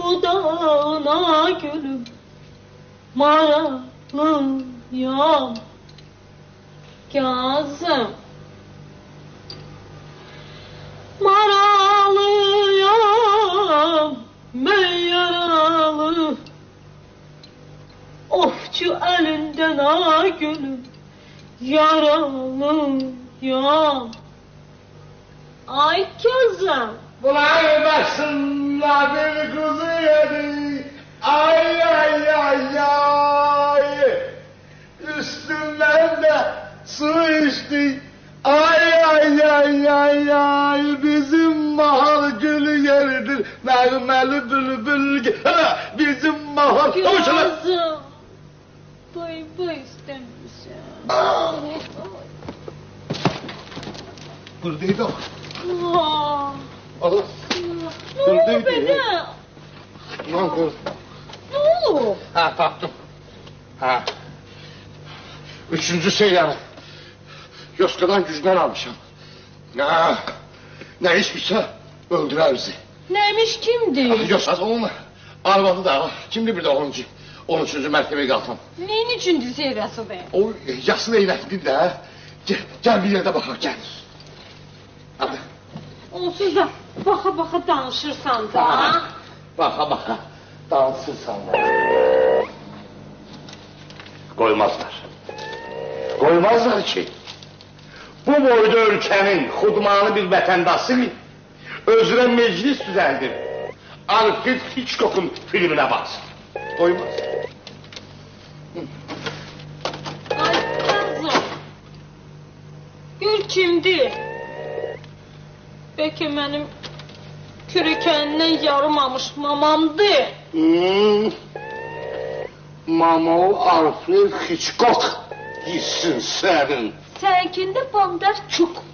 budağına gülüm maralıyam Kazım maralıyam ben yaralı ofçu elinden a gülüm yaralıyam Ay Kazım Bulay başımla bir kuzu yedi. Ay ay ay ay. Üstünden de su içti. Ay ay ay ay ay. Bizim mahal gülü yeridir. Mermeli bülbül. Bizim mahal. Kazım. Bay istemişim. Buradaydı o. Allah. Allah. Ne oldu beni? Ne oldu? Ne oldu? Ha taktım. Ha. Üçüncü seyyarı. Yoskadan gücden almışım. Ya, ne içmişse öldürer bizi. Neymiş kimdi? Yoskas o mu? Arvadı da kimdi bir de 13. mertebeye kalkam. Neyin üçüncü seyrası be? O yaslı eynekli de. Gel bir yerde bakar gel. Hadi. Onsuz da baka danışırsan da. Baka dansırsan da. Koymazlar. Koymazlar ki. Bu boyda ülkenin xudmanı bir vətəndası özünə meclis düzəldir. Alfred Hitchcock'un filmine baksın. Koymaz. Ay Kazım. Gör kimdi? Belki benim kürəkəndən yarımamış mamamdı. Mama o Alfred Hitchcock gitsin senin. Seninkinde bandar çok.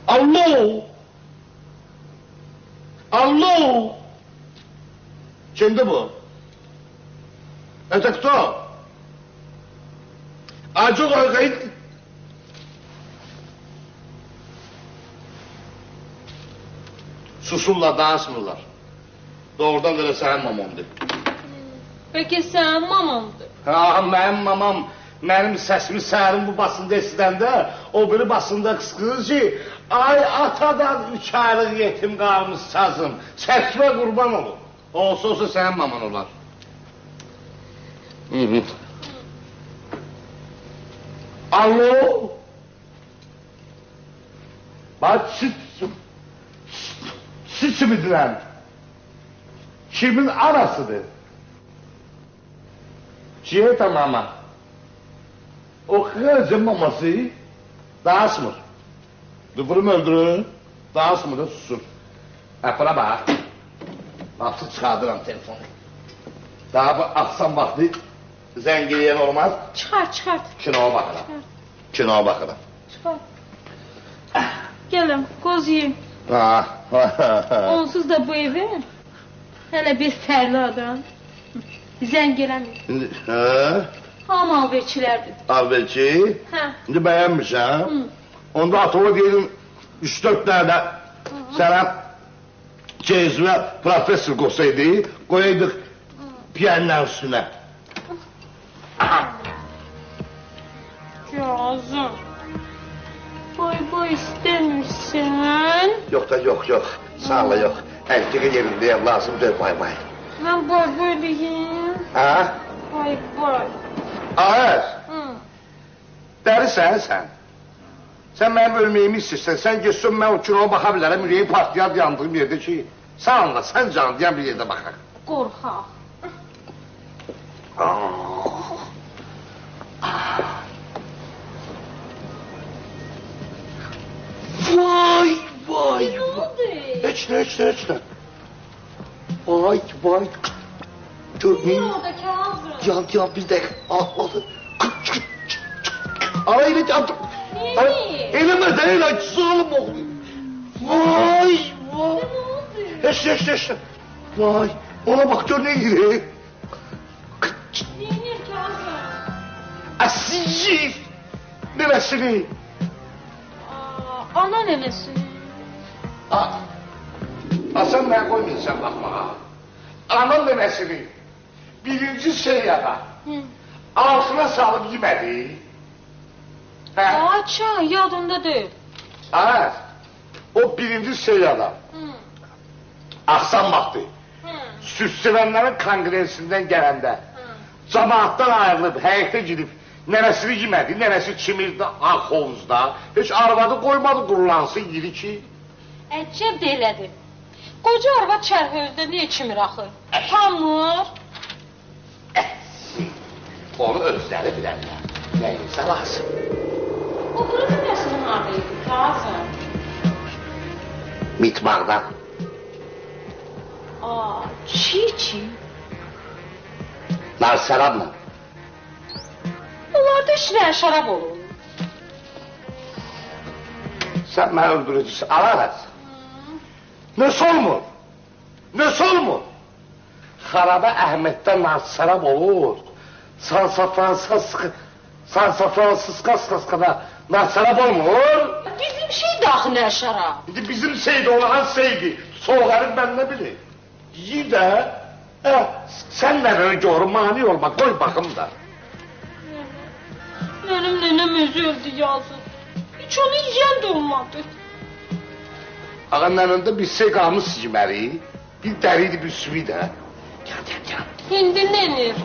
Allo! Allo! Kimdi bu? Kto? A çok arkayı... Susurlar, dansmırlar. Doğrudan da senin mamamdır. Peki sen mamamdı? Ha, benim mamam, benim sesimi səhərin bu basında esidəndə, o biri basında qısqırır ki, ay atadan 3 aylıq yetim qalmış sazım, çəkmə qurban olur. Olsa sənin maman olar. Alo? Bak, süt mi dilen? Kimin anasıdır? Ciheta mama. O kızın maması dansmır. Dıvırım öldürür, dansmır da susur. Buna bak. Nasıl çıkardıram telefonu. Daha bu akşam vakti zengiliyen olmaz. Çıkart. Kinoya bakalım. Kinoya bakalım. Çıkart. Gelin, göz yiyeyim. Onsuz da bu evi, hele bir fərli adam. Zəng eləmir. Hamı alverçilərdir. Alverçi? Hə. İndi bəyənmirsən? Onda atova deyelim 3-4 tane sana cezve profesör koysaydı, koyaydık piyanlar üstüne. Kazım. Boy istemişsin. Yok da yok. Sağ ol yok. Erkeğe yerinde lazım değil bay. Ben boy diyeyim. Ha? Boy. Ağır. Dərsən sən. Sən mənim ölməyimi istəyirsən, sən geçsin mən o kinoya baxa bilərəm, ürəyi partiyar yandığım yerdə ki, sağınla, sən canı deyən bir yerdə baxaq. Qorxaq. Vay. Ne oldu? Heç nə. Vay. Görmeyin. Ne orada Kazım? Yan bir dakika. Aldı. Ayrı canım. Niye? Elime değil acısı oğlum oğlu. Vay. Ne oldu? Heç. Vay. Ona bak gör ne giriyor. Niye Kazım? Asici. Neresini? Ana nenesi. Sən mənə qoymayırsan baxmağa. Anam nənəsini birinci seriyada altına salıb yemədi. Aça, yadımda deyil. Evet, o birinci seriyada akşam vakti süsçüvenlerin kongresinden gelende cemaattan ayrılıp həyətə gidip nənəsini yemədi, nənəsi çimirdi ağ hovuzda, hiç arvadı koymadı qurulansın yedi ki. Əcəb deyilədi. Qoca arvad çərhözdə niyə çimir axı? Tanmır. Onu özləri bilərlər, nəyinsə lazım. O qırı nənəsinin adıydı, Kazım. Mitmaqdan. Çiğ. Nar şərabla. Onlarda işləyən şərab olur. Sən məni öldürücüsün, alarız. Nös olmur? Nös olmur? Xarabə Əhməddən nar şərab olur. Sansafransıska nar şərab olmur. Bizim şey daxı nə şərab? Bizim şeydi, olan şeydi. Soğuqarın mən nə bilir? İyi də, sən nələri görün, mani olma, qoy baxım da. Mənim nənəm özü öldü yazıq. Hiç onu yiyən də olmadı. Ağanın önündə bir şey qalmış yeməli, bir dəriydi, bir suyu da. Gel. İndi nənir?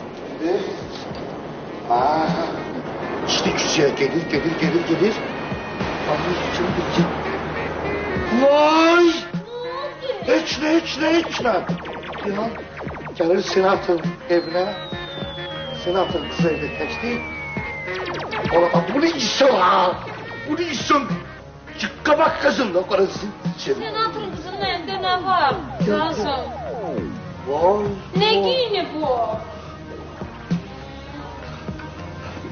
İşte küçüyə gelir. Vay! Heç nə. Ya, gəlir senatın evinə, senatın qızı evdə təkdir. Bunu içsin ha! Bunu içsin! Qabaq qızınla qarasın. Senatın qızının əlində nə var? Kazım. Vay! Nə giyini bu?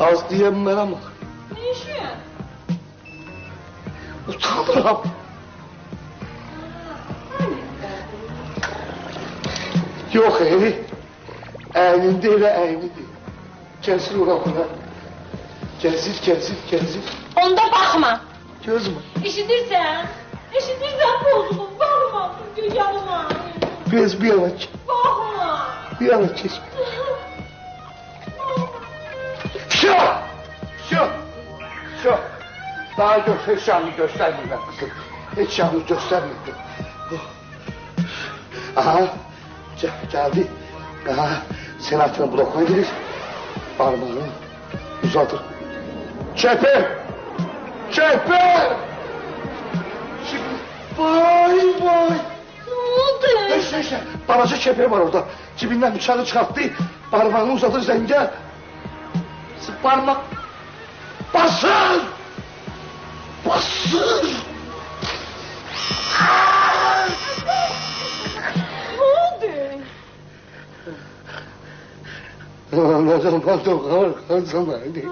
Az deyəm mənə bax. Ne işi? Utanıram. Yox, əynində elə əynidir. Kəsir ora. Gəzir. Onda baxma. Gözmü? Eşidirsən bozulur. Baxma. Yanıma. Göz bir yana ki. Baxma. Bir yana keç. Şu. Daha hiç yanını göstermeyeceğim kızım. Hiç yanını göstermeyeceğim. Aha. Geldi. Aha. Senatını blokuna girir. Parmağını uzatır. Çepe! Vay! Ne oldu? Neyse. Balaca çepe var orada. Cibinden bıçağı çıkarttı. Parmağını uzatır zenge. Parmak. Basın! Ne oldu? Ne zaman korkarsın beni?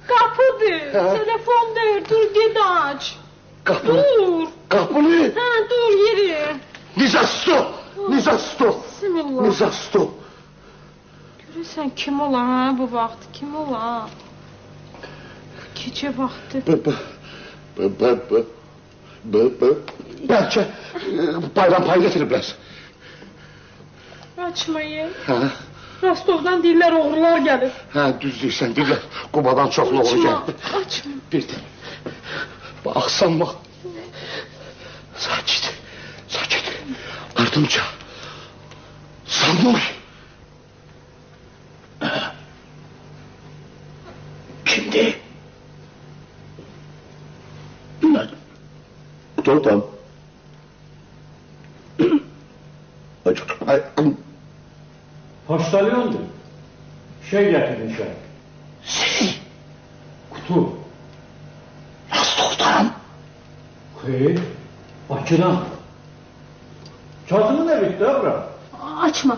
Kapıdır. Telefon değil. Dur git aç. Kapı? Dur. Kapı ne? Dur yeri. Nizasto. Bismillah. Nizasto. Görürsən kim ola ha bu vaxt? Kim ola? Gecə vaxtı. Bəlkə bayram payı getiriblər. Açmayın. Rostovdan deyirlər oğrular gəlir. Düz deyirsən, deyirlər. Qubadan çoxlu oğru gəldi. Açma. Bir də. Baxsan bax. Sakit. Ardımca. Sanmur. Kimdi? Bilmedim. Doğrudan. Poçtalyondu. Şey getirmişler. Kutu. Rostov'dan. Hayır. Bakıdan. Çatımın evi de bura. Açma.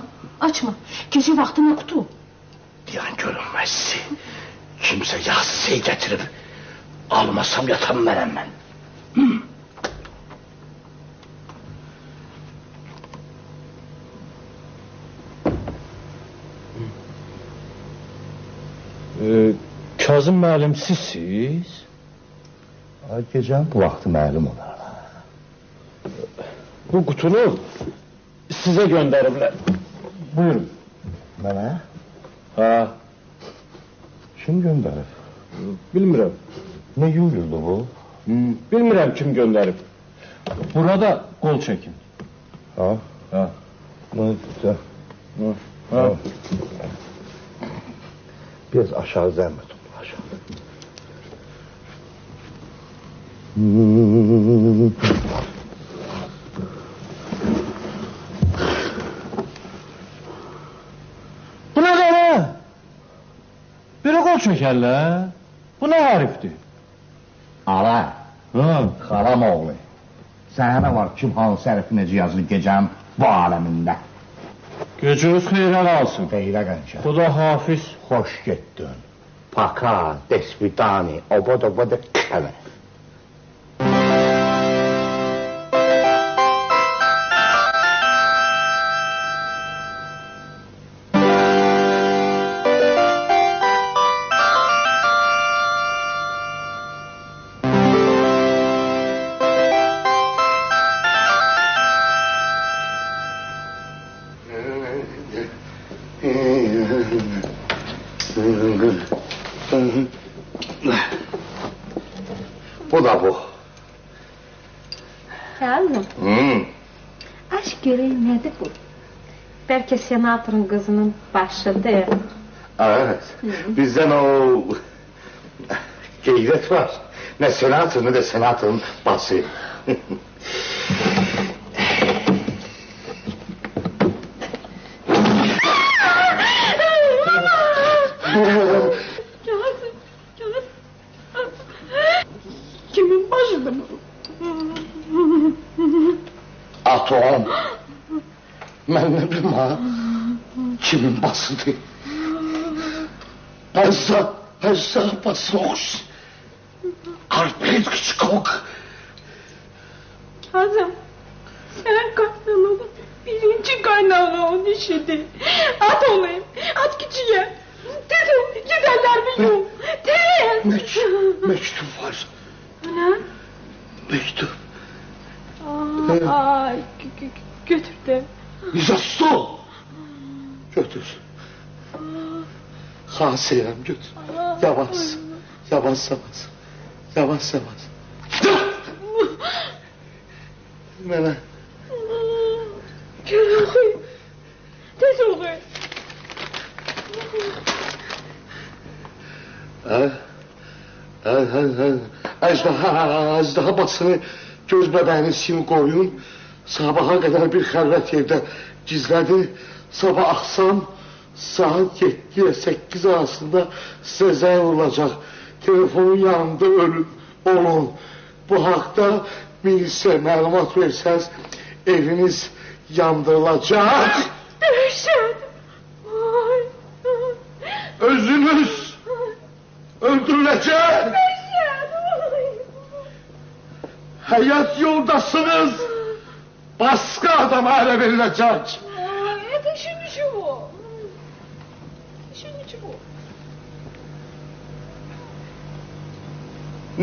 Gecə vaxtı nə qutu? Bir an görünməzsi. Kimsə yaz şey getirib. Almasam yatam mənəm mən. Kazım müəllim sizsiz? Gecənin bu vaxtı məlum olar. Bu qutunu sizə göndəriblər. Buyurun. Mənə? Ha, Kim göndərib? bilmirəm. Nə yuyuldu bu? Bilmirəm kim göndərib. Burada qol çəkin. Ha? Ha. Ha. Biraz aşağı zəhmət olun, aşağı. Bu nə qədər? Biri qol çəkərlər. Bu nə hərifdir? Ala, Ha. xalam oğlu. Sənə var kim hansı hərfi necə yazılı gecənin bu aləmində. Gecəniz xeyrə qalsın. Xeyrə qənçə. Xuda hafiz. Xoş getdin. Paka, desvidani, obod kəmə. Bu da bu. Kazım, aşk görək nədir bu? Bəlkə senatorun qızının başıdır. Evet. Bizden o geyret var. Ne senatör ne de senatörün bası. Kazım. Kimin başıdır bu? Atom. Ben ne bileyim ha. Kimin basıdır? Hazza bası olsun. Arpet küçük ok. Kazım, sen kaynananın birinci kaynananın işidir. At olayım, at küçüğe. Dedim, giderler biliyorum. Tez. Mektup var. Ana. Mektup. Aa, götür de. Yüzastı. Götür. Hasiyem götür. Yavaş. Yavaş. Nene. Gel okuyun. Tez okuyun. Əjdaha basını göz bəbəyinin sim qoyun. Sabaha qədər bir xəlvət yerdə gizlədi. Sabah axşam saat 7 ilə 8 arasında sizə zəng olacaq. Telefonun yanında olun. Bu haqda milisiyaya məlumat versəz eviniz yandırılacaq. Dəhşət. Özünüz öldürüləcək. Həyat yoldaşınız başqa adama ələ veriləcək. Это еще ничего. Еще ничего.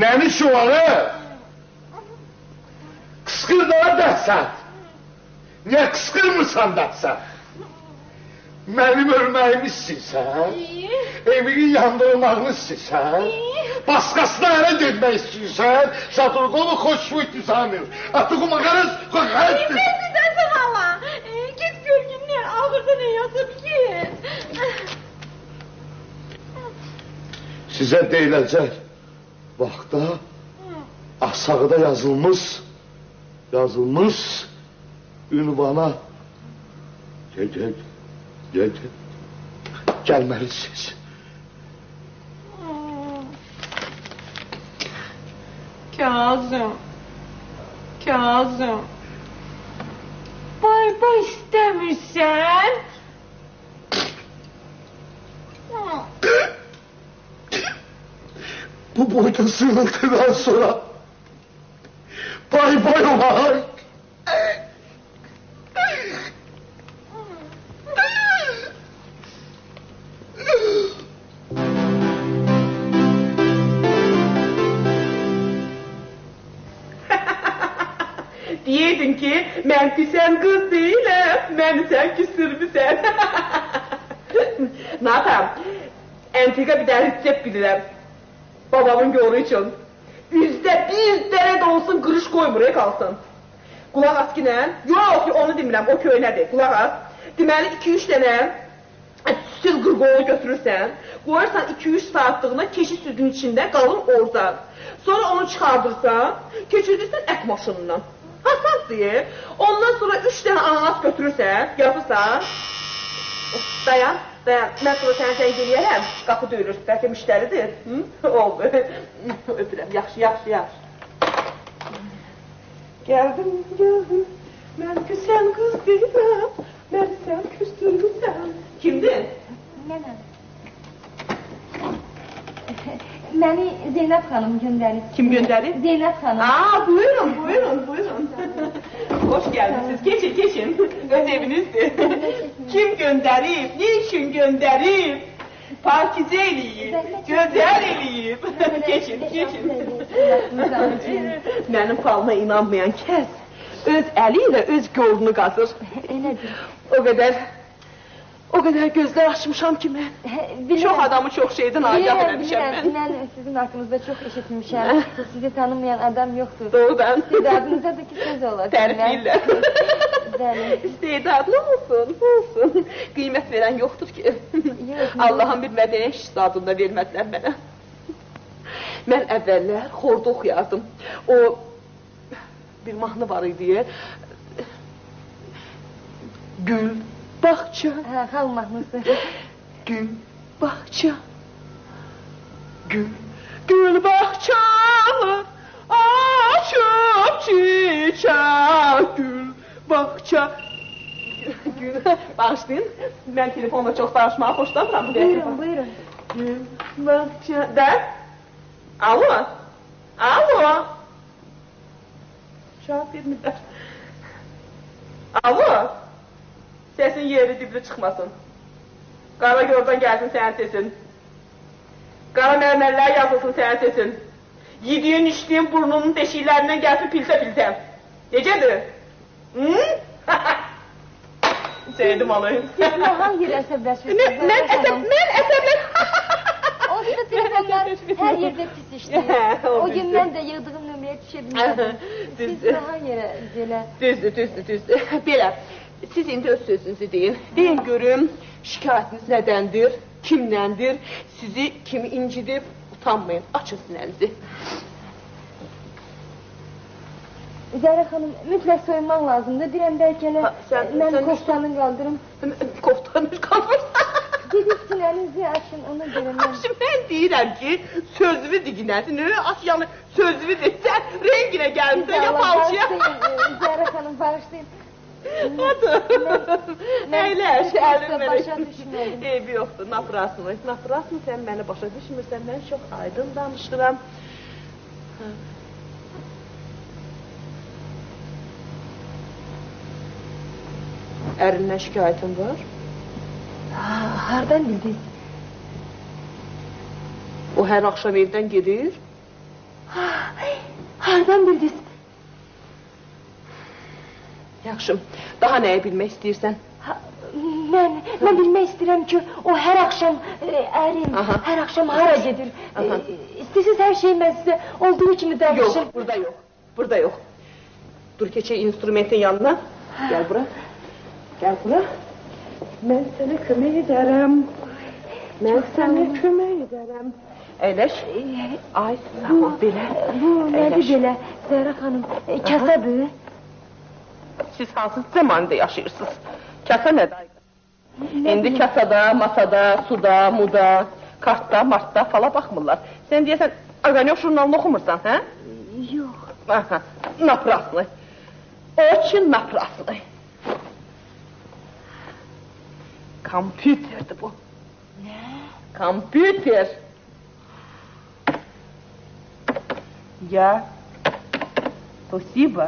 Nənin şuarı? Qısqırdılar dəhsət. Niyə qısqırmırsan dəhsət? Mənim ölməyimi istəyirsən? Evinin yandırılmağını istəyirsən? Başqasına ələ getmək istəyirsən? Şaturqolu xoşvuyt müsamir. Atıqı mağarız, qoxarətdir. Ben de dersen valla. Git gölgünler ağırda ne yazıp git. Sizə deyiləcək vaxtda aşağıda yazılmış ünvana gəlməlisiniz. Kazım. Bay istemirsen. Bu boyda sığıntıdan sonra bay olarak Deyirdin ki, mən küsən qız deyiləm, məni sən küsürmüsən. Natam, entrika bir dənə recept bilirəm. Babamın yoru üçün. Üzdə bir dənə də olsun qırış qoymur, qalsın. Qulaq as ki, nə? Yox, onu demirəm, o köynədir, qulaq as. Deməli, 2-3 dənə süt qırqoğlu götürürsən, qoyarsan 2-3 saatlığına keçi südün içində qalır orada. Sonra onu çıxardırsan, keçirdirsən ət maşınından. Hasas deyir. Ondan sonra 3 dənə ananas götürürsən, yapırsan. Dayan, dayan. Mən sonra səni sən geliyərəm, qapı döyülür, bəlkə müştəridir. Oldu. Öpürəm, yaxşı, yaxşı, yaxşı. Gəldim, gəldim. Mən küsən qız deyiləm, mən sən küstürmüsən. Kimdir? Mənəm. Məni Zeynəb xanım göndərib. Kim göndərib? Zeynəb xanım. Aa, buyurun, buyurun, buyurun. Hoş geldiniz. Geçin, geçin. Öz evinizdir. Kim gönderip, niçin gönderip? Pakize eləyib, gözəl eləyib. Geçin, geçin. Mənim falına inanmayan kəs öz əli ilə öz yolunu qazır. Elədir. O qədər gözlər açmışam ki mən. Çox adamı çox şeydən agah eləmişəm mən. Mən sizin haqqınızda çox eşitmişəm. Sizi tanımayan adam yoxdur. Doğrudan. İstedadınıza da ki söz olacaq. Tərifləyirlər. İstedadlı olsun, olsun. Qiymət verən yoxdur ki. Allah'ın bir mədəniyyət iştadında vermədilər mənə. Mən əvvəllər xorda oxuyardım. O bir mahnı var idi. Gül Bahçe. Xalq mahnısı. Gül bahçe. Gül bahçalar açıp çiçek. Gül bahçe. Bağışlayın. Ben telefonla çok danışmaya hoşlanmıram. Buyurun, buyurun. Gül bahçe. De. Alo. Alo. Cevap vermirlər. Alo. Sesin yeri dibli çıxmasın. Qara yordan gəlsin sənin sesin. Qara mərmərlər yazılsın sənin sesin. Yediyin, içdiyin burnunun deşiklərindən gəlsin pilsə-pilsə. Necədir? Sevdim onu. Siz hangi əsəbləşirsiniz? Mən əsəbləşirsiniz. Onsuz da telefonlar hər yerdə pis işləyir. O gün mən də yığdığım nömrəyə düşə bilmirəm. Siz daha yerə belə... Düzdür. Belə. Siz indi öz sözünüzü deyin. Deyin görüm, şikayətiniz nədəndir, kimdəndir, sizi kimi incidib, utanmayın, açın sinənizi. Zəhra xanım, mütləq soyunmaq lazımdır. Deyirəm, bəlkə mən koftanı qaldırım. Koftanı qaldırım? Gedib sinənizi açın, ona görə mən... Mən deyirəm ki, sözlü diginəsin, yəni sözlü desən, renginə gəlmişsən, ya palçıya. Zəhra xanım, bağışlayın. Hadi. Əyləş, əlim başa düşmədim. Eybi yoxdur, naprasını. Sən məni başa düşmürsən, mən çox aydın danışıram. Ərindən şikayətin var? Hardan bildiniz? O hər axşam evdən gedir. Hardan bildiniz? Yaxşı, daha nəyə bilmək istəyirsən? Mən bilmək istəyirəm ki, o hər axşam ərim, hər axşam hara gedir. İstəyirsiniz hər şeyi mən sizə olduğu kimi danışım. Yox, burada yox. Dur, keçək instrumentin yanına. Gəl bura. Mən sənə kömək edərəm. Əyləş. Ay, sağ ol, belə. Bu nədir belə, Zəhra xanım? Kasadır. Siz hansı zamanda yaşayırsınız? Kasa nədir? İndi kasada, masada, suda, muda, kartda, martda fala baxmırlar. Sən deyəsən, Aqanyoq jurnalını oxumursan, hə? Yox. Napraslı. Очень napraslı. Kompüterdir bu. Nə? Kompüter. Ya. Спасибо.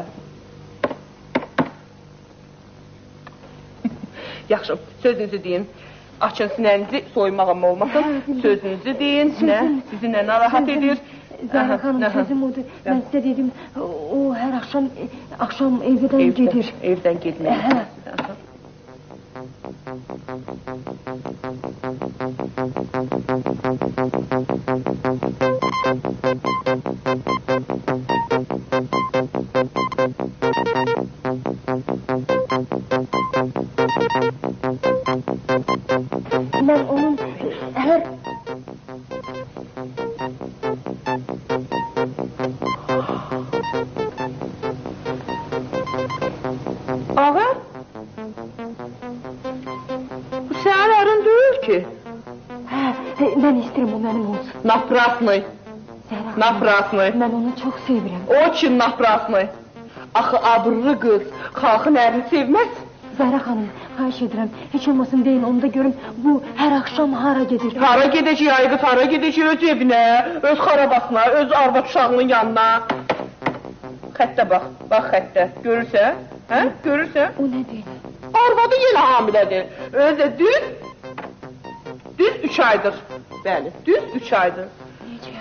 Yaxşı, sözünüzü deyin. Açın sinənizi, soymağım olmasın. Sözünüzü deyin, sizi nə narahat edir? Zəhra xanım, sözüm odur. Mən sizə dedim, o hər axşam Axşam evdən gedir. Evdən getmək. Hə. Mən onun hər... Ağa? Bu sənin ərin deyil ki. Hə, mən istəyirəm o mənim olsun. Naprasnıy. Zəhra, Naprasnıy. mən onu çox sevirəm. O kim naprasnıy? Axı abırlı qız xalqın ərini sevməz. Zəhra xanım, xahiş edirəm, heç olmasın deyin, onu da görüm, bu hər axşam hara gedir? Hara gedəcək ayqız, hara gedəcək öz evinə, öz xarabasına, öz arvad uşağının yanına. Xəttə bax, bax xəttə. Görürsən? Hə? Görürsən? O nədir? Arvadı yenə hamilədir. Özü düz 3 aydır. Bəli, düz 3 aydır. Necə?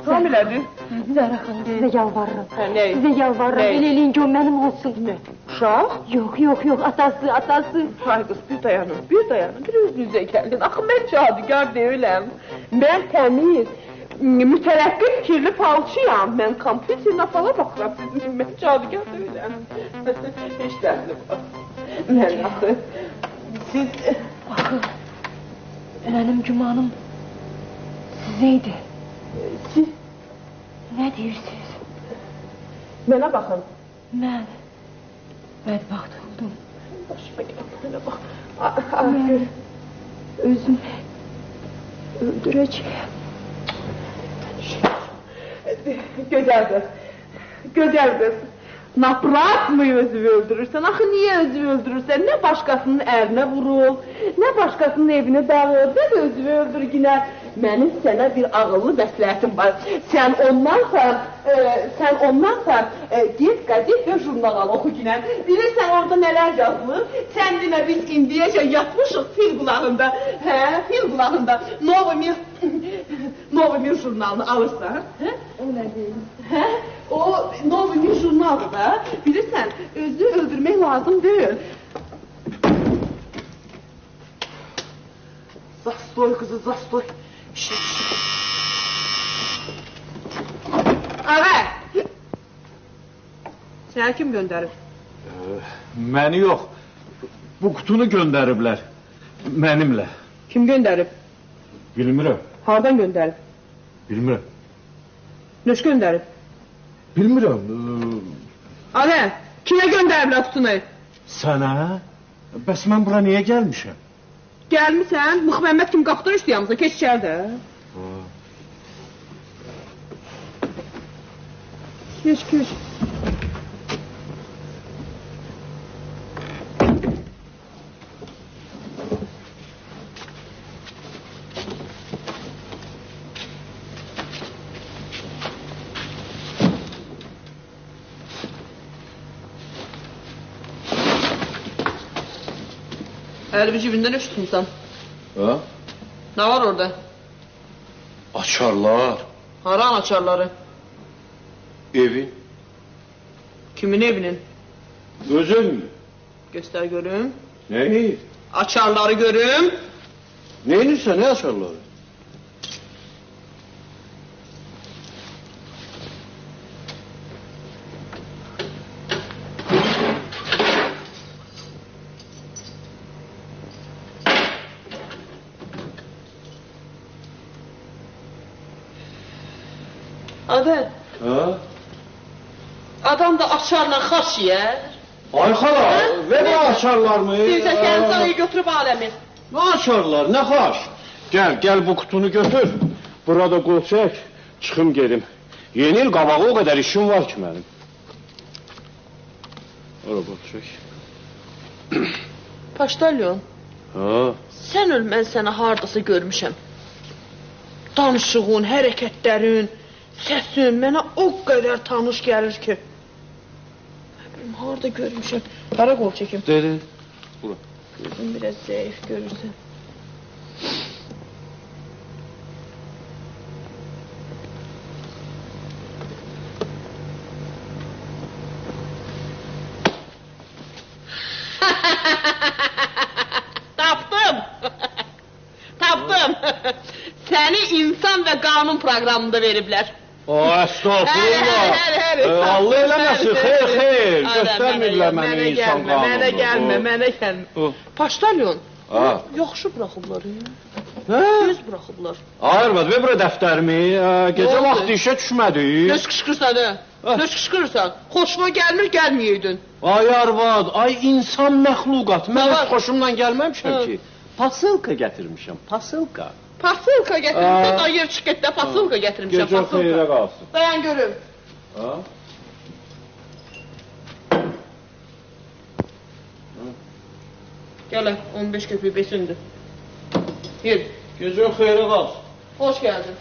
Hamilədir. Zəhra xanım, sizə yalvarıram. Hə, nə? Sizə yalvarıram, Nə? elə eləyin ki, o mənim olsun. Uşaq? Yox, atası. Ay qız, bir dayanın, bir özünüzə gəlin. Axı, mən cadugar deyiləm. Mən təmiz, mütərəqqi fikirli falçıyam. Mən kompüterlə fala baxıram, mən cadugar deyiləm. Heç dərli var. Mən axı, siz... Axı, mənim gümanım sizəydi. Siz Nə deyirsiniz? mənə baxın. Mən bədbaxt oldum. Başıma gəlin, mənə bax. Mən özümü öldürəcəyəm. Gözəl qız. Naprasmı özünü öldürürsən? Axı, niyə özünü öldürürsən? Nə başqasının ərinə vurul, nə başqasının evini dağır, nə də özünü öldür günə. Mənim sənə bir ağıllı məsləhətim var. Sən ondansa get qəzet və jurnal al, oxu günə. Bilirsən orada nələr yazılır? Sən demə, biz indiyəcə yatmışıq fil qulağında. Hə, fil qulağında. Novi Mir jurnalını alırsan. Hə? O nə deyil? Hə? O Novi Mir jurnalı da. Bilirsən, özünü öldürmək lazım deyil. Zastoy qızı, zastoy. Ağa! Səni kim göndərib? Məni yox, bu qutunu göndəriblər, mənimlə. Kim göndərib? Bilmirəm, Hardan göndərib? bilmirəm, Nöş göndərib? bilmirəm. Ağa! Kimə göndəriblər qutunu? Sənə? Bəs mən bura niyə gəlmişəm? Gəlmisən, Mıxməmməd kim qapıdan üstəyəmizə, keç içəri də. Keç. Əlimi cibindən öş tutmuşsan. Ha? Nə var orada? Açarlar, Haran açarları? evin, Kimin evinin? özün. Göstər görüm. Neyi? Açarları görüm. Neyinirsə, ne açarlar? Adı, Ha? adam da açarla xaç yer. Ay xala, ver o açarlarımı. Deyirsən, sənin canıyı götürüb aləmi. Ne açarlar, ne xaş? Gel bu kutunu götür. Burada qol çək, çıxım gedim. Yeni il qabağı o qədər işim var ki mənim. Ora qol çək. Paştalyon, Ha? sən öl, mən səni hardasa görmüşəm. Danışığın, hərəkətlərin, səsin mənə o qədər tanış gəlir ki. Harada görmüşəm. Hara qol çəkim? Dedi. Bura. Gözüm biraz zəif görürsən. Tapdım. Tapdım. Səni insan və qanun proqramında veriblər. Estağfurullah. Allah eləməsin, xeyr. Göstərmirlər mənə insan qanunu. Mənə gəlmə. Paştalyon, yaxşı buraxıblar. Düz buraxıblar. Arvad, ver bura dəftərimi. Gecə vaxtı işə düşmədik. Göz qışqırsan, Göz qışqırırsan. Xoşuma gəlmir, gəlməyəydin. Ay arvad, ay insan məxluqat. Mən heç xoşumdan gəlməmişəm ki. Pasilka gətirmişəm, pasilka. Pasilka gətirmişəm, ayır çıxətdə pasilka gətirmişəm. Gecə xeyrə qalsın. Dayan görüm. Gələ, 15 köpük besindir. Yer. Gecə xeyrə qalsın. Xoş gəldin.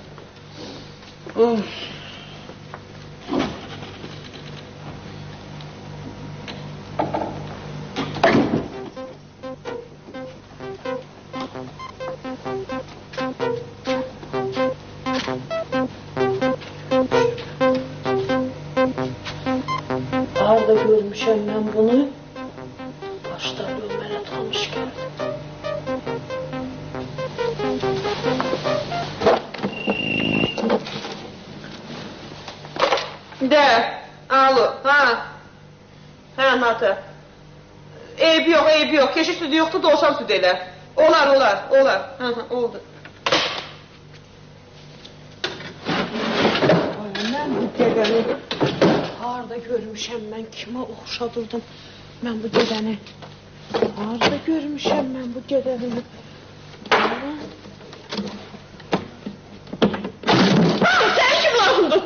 Harda görmüşəm mən bunu? Baştalyon mənə tanış gəldi. De, alo, hə, Natı. Eybi yox, keşik sütü yoxdur, doğuşan sütü elə. Olar, oldu. Mən bu gedəni harda görmüşəm, mən kimə oxşadırdım mən bu gedəni? Harda görmüşəm mən bu gedəni? Sən kim lazımdır?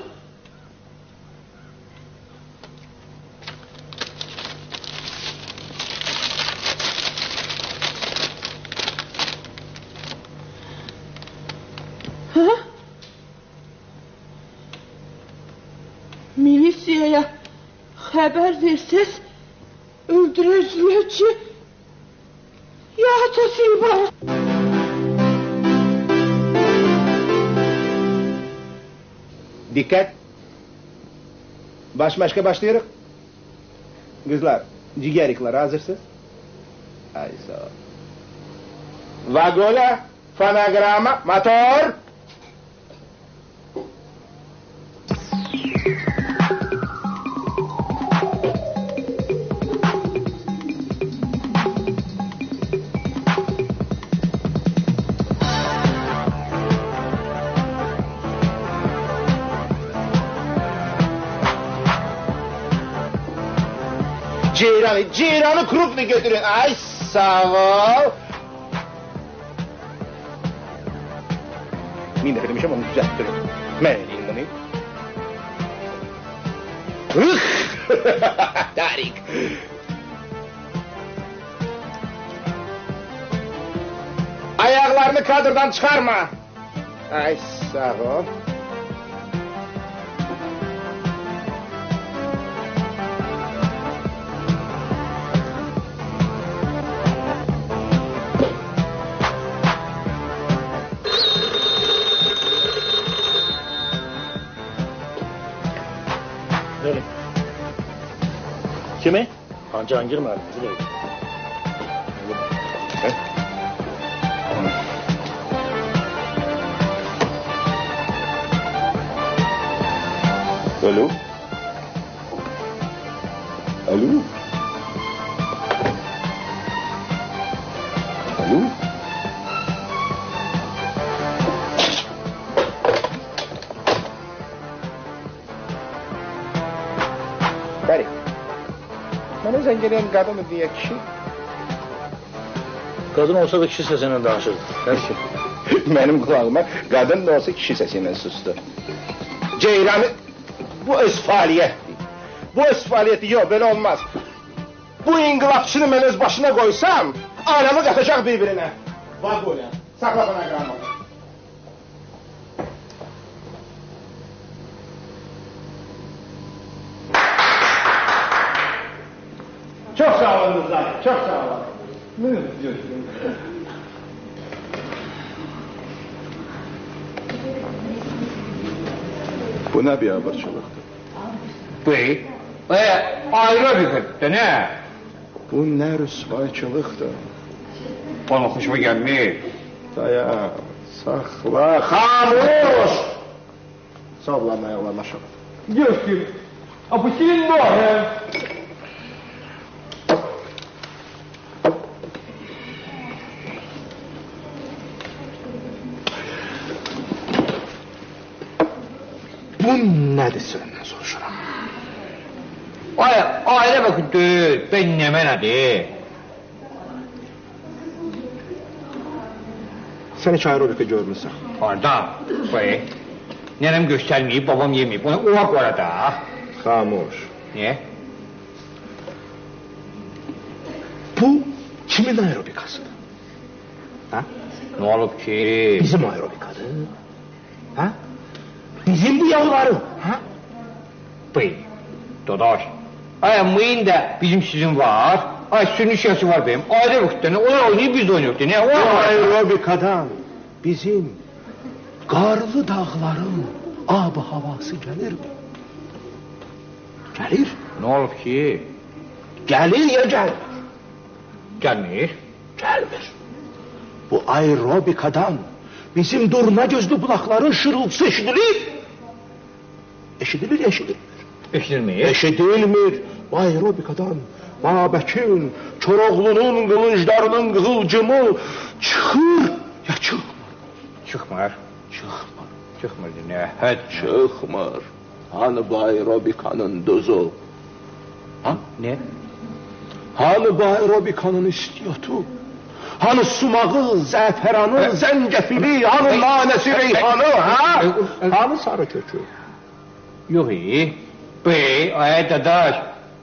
Milisiyaya xəbər versəz, öldürəcəklər ki, ya tasıyıb. Dikkat! Başka başlıyoruz. Kızlar, cigerikler hazırsınız. Ay sağ ol. Vagola, fonograma, motor. Ceyranı krupla götürün. Ay sağ ol. Min defa demişim onu düzelttirin. Ben edeyim bunu. Tarik. Ayaklarını kadırdan çıkarma. Ay sağ ol. Kimi? Cihangir müəllim, buraya. Alo? Alo? Alo? Bəli. Mənə zəng edən qadın deyə kişi. Qadın olsa da kişi səsiyle danışırdı. Belki. Mənim qulağıma qadın da olsa kişi səsiyle sustu. Ceyranı, bu öz fəaliyyətdir. Bu öz fəaliyyəti yox, belə olmaz. Bu inqilabçını mən öz başına qoysam, aramı qatacaq bir-birinə. Bax böyle, saxla bana qanımı. Çok sağ olun kızlar, çok sağ olun. Buyurun. Bu ne bir haberçılıktı? Bey, ayrı bir kırptı ne? Bu nə rüsvayçılıqdır. Bana hoşuma gelmiyor. Dayan, saxla, xamuş! Savlamaya ulaşaq. Девушки, опустили ноги. Bu nədir səndən soruşuram? Aile bakın düz, ben ne menadı? Sən heç aerobika görmürsən. Orada, koy. Nenem göstermeyip, babam yemeyip, ona uvak var da. Xamuş. Ne? Bu kimin aerobikasıdır? Ha? Ne olup ki? Bizim aerobikadır. Ha? Bizim bu yavruların. Ha? Bey, dadaş. Ay mıyın da bizim sizin var. Ay sürünüşyası var benim. Aile vakitlerinde onlar oynuyor, biz de oynuyoruz. Ne? O Bu aerobikadan bizim qarlı dağların ab havası gəlir mi? Gəlir. Ne olup ki? Gəlir ya gəlir? Gelmiyor. Gəlmir. Bu aerobikadan bizim durna gözlü bulaqların şırıltısı eşidilir. Eşidilir, eşidilmir. Eşitmiyor. Eşidilmir. Bu aerobikadan Babəkin, Koroğlunun qılınclarının qığılcımı çıxır ya çıxmır. Çıkmır. Çıxmır. Çıkmır ne? Hadi. Çıxmır. Hani bu aerobikanın dozu? Ha? Ne? Hani bu aerobikanın istiyotu? Hani sumağı, zəfəranı, zəncəfili, hani nanəsi, reyhanı, ha? Hani sarı kökü? Yok iyi. Bey, ay dadaş.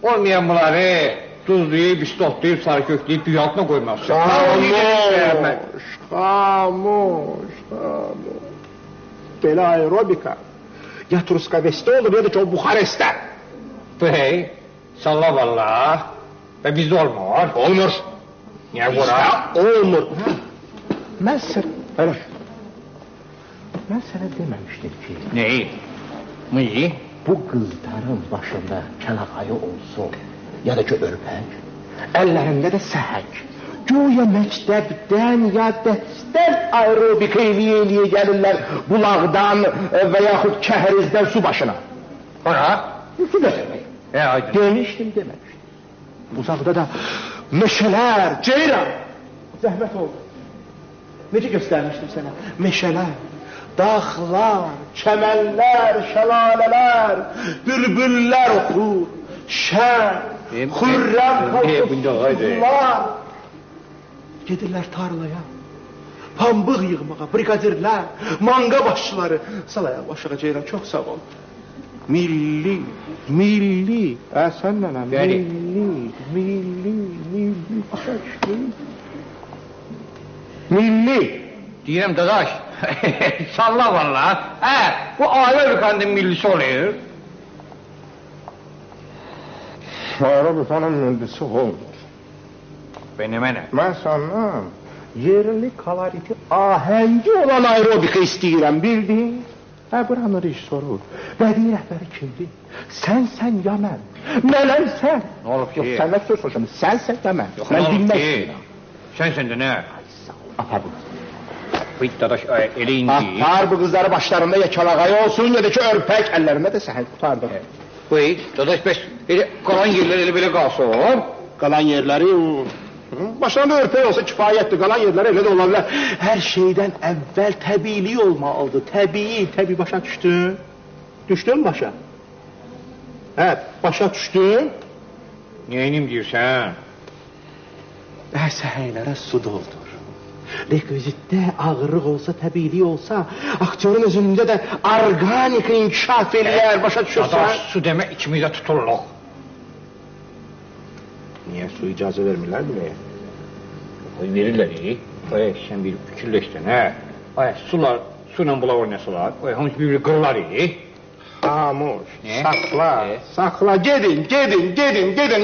Olmayan bunları tuzlayıp, istotlayıp, sarı kökleyip dünya altına koymazsın. Xamuş, xamuş, xamuş. Belə aerobika ya Truskavest'te olur ya da ki o Buxarest'te. Bey, salla valla. Ve bizde olmuyor. Olmur. Niye bura? Olmur. Mən sənə deməmişdim ki, Neyi? Neyi? bu qızların başında kəlağayı olsun ya da ki örpək, əllərində də səhək. Güya məktəbdən ya dəstən aerobika eləyə gəlirlər bulaqdan və yaxud kəhrizdən su başına. Bura? Su götürmək. Aydın. Demişdim, deməmişdim. Uzaqda da meşələr, ceyran. Zəhmət oldu. Necə göstərmişdim sənə? Meşələr, dağlar, çəmənlər, şəlalələr, bülbüllər oxur, şən, xürrəm qalxır. Gedirlər tarlaya, pambıq yığmağa, brigadirlər, manga başçıları. Sal ayaq aşağı ceyran, çox sağ ol. Milli, milli. Sən nənəm, milli. Başa düşdün? Milli. Deyirəm dadaş. Salla valla. Bu aile ülkenin millisi oluyor. Aerobikanın millisi olmur. Benim ne? Mən səndən yerli koloriti ahəngi olan aerobika istəyirəm, bildin? Buranın rejissoru, bədii rəhbəri kimdir? Sən ya mən? Mənəm sən. Ne olub ki? Yox, səndən söz soruşam, sən ya mən? Yox, Mən ne olub bilmək ki? istəyirəm. Sen de ne? Apar bu. Bıyt dadaş ele indi. Apar bu qızları başlarında ya kalağayı olsun ya da ki örpək, əllərində də səhət qutardı. Bıyt dadaş beş kalan yerler ele böyle kalsın. Qalan yerləri başlarında örpək olsa kifayətdir, qalan yerləri elə də ola bilər. Hər şeydən əvvəl təbiilik olmalıdır, təbii başa düşdün? Düşdün başa? Başa düşdün? Neyinim diyorsan? Səhəylərə su doldur. Rekvizitdə ağırlıq olsa, təbiilik olsa, aktyorun özündə də organik inkişaf eləyər, başa düşürsən? Dadaş su demek ikimiz de tutuluk. Niyə su icazə vermirlər deməyə? Verirler iyi. Sen bir fikirleştin he. Sular, suyla bula oynasalar. Hamısı birbirini kırırlar iyi. Xamuş, Ne? saxla, gedin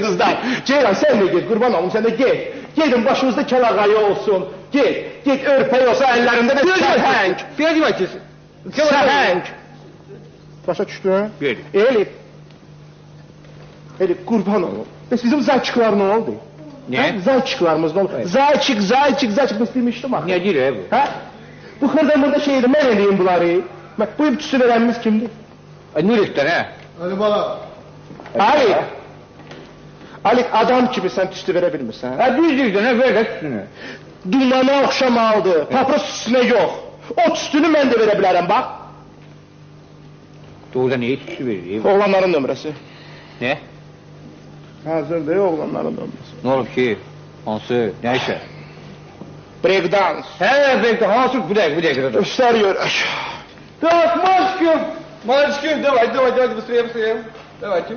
qızlar. Ceyran, sən də get, qurban olum, sən də get. Gedin, başınızda kəlağayı olsun. Get, örpək olsa əllərində də səhəng. Biraz yavaşız. Səhəng. Başa düşdün? Ver. Elif, qurban olum. Bəs bizim zəçiklər nə oldu? Ne? Zayçıklarımızda olur. Zayçık istemiştim bak. Ne deyir bu? Ha? Bu hırda burada şeydi, mən eləyim bunları. Bak, bu tüsü verənimiz kimdir? Nurik'ten ha? Ali, adam kimi sən tüsü verə bilmirsən. Ha düzdür ne ver de üstünü. Dumana oxşamalıdır, papros tüsünə yox. O tüsünü mən də verə bilərəm, bax. Doğrudan neyi tüsü verir? Oğlanların nömrəsi. Ne? Hazır deyil, oğlanların nömrəsi. Ne olub ki? Hansı? Ne işe? Breakdance. He belki hansı? Bir dakika. Göstər görək. Так, мальчики, давайте, быстрее. Давайте.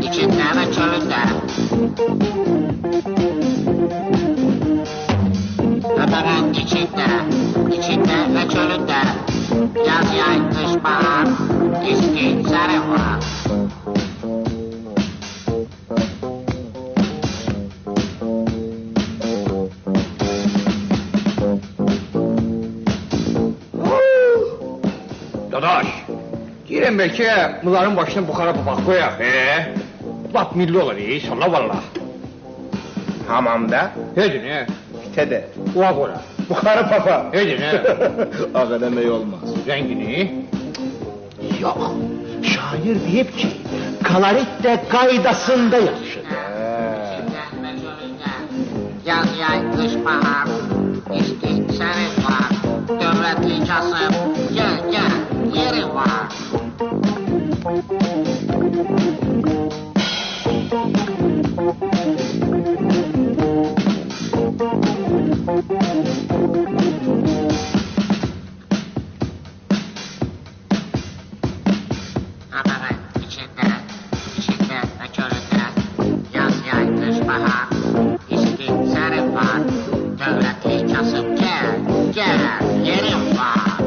içinden ve çölünde. Öperin içinde ve çölünde. Yaz yay kış bahar, eski sarı var. Dadaş, deyirəm belki bunların başına buxara papaq koyaq, Bak milli olur, inşallah valla. Hamamda, Heydi ne? tede, Uğa kola. buxarı papa. Heydi ne? Ağa demək olmaz. Rengini? Yox, şair deyib ki, kalorit də qaydasında yaxşıdır. İçinden ve çölünde. Yaz yay kış bahar, eski sarı var. Devletli Kasım, gel yeri var. Haberin içinde ve çölünde. Yaz yay kış bahar, eski sarı var. Devletli Kasım, gel yeri var.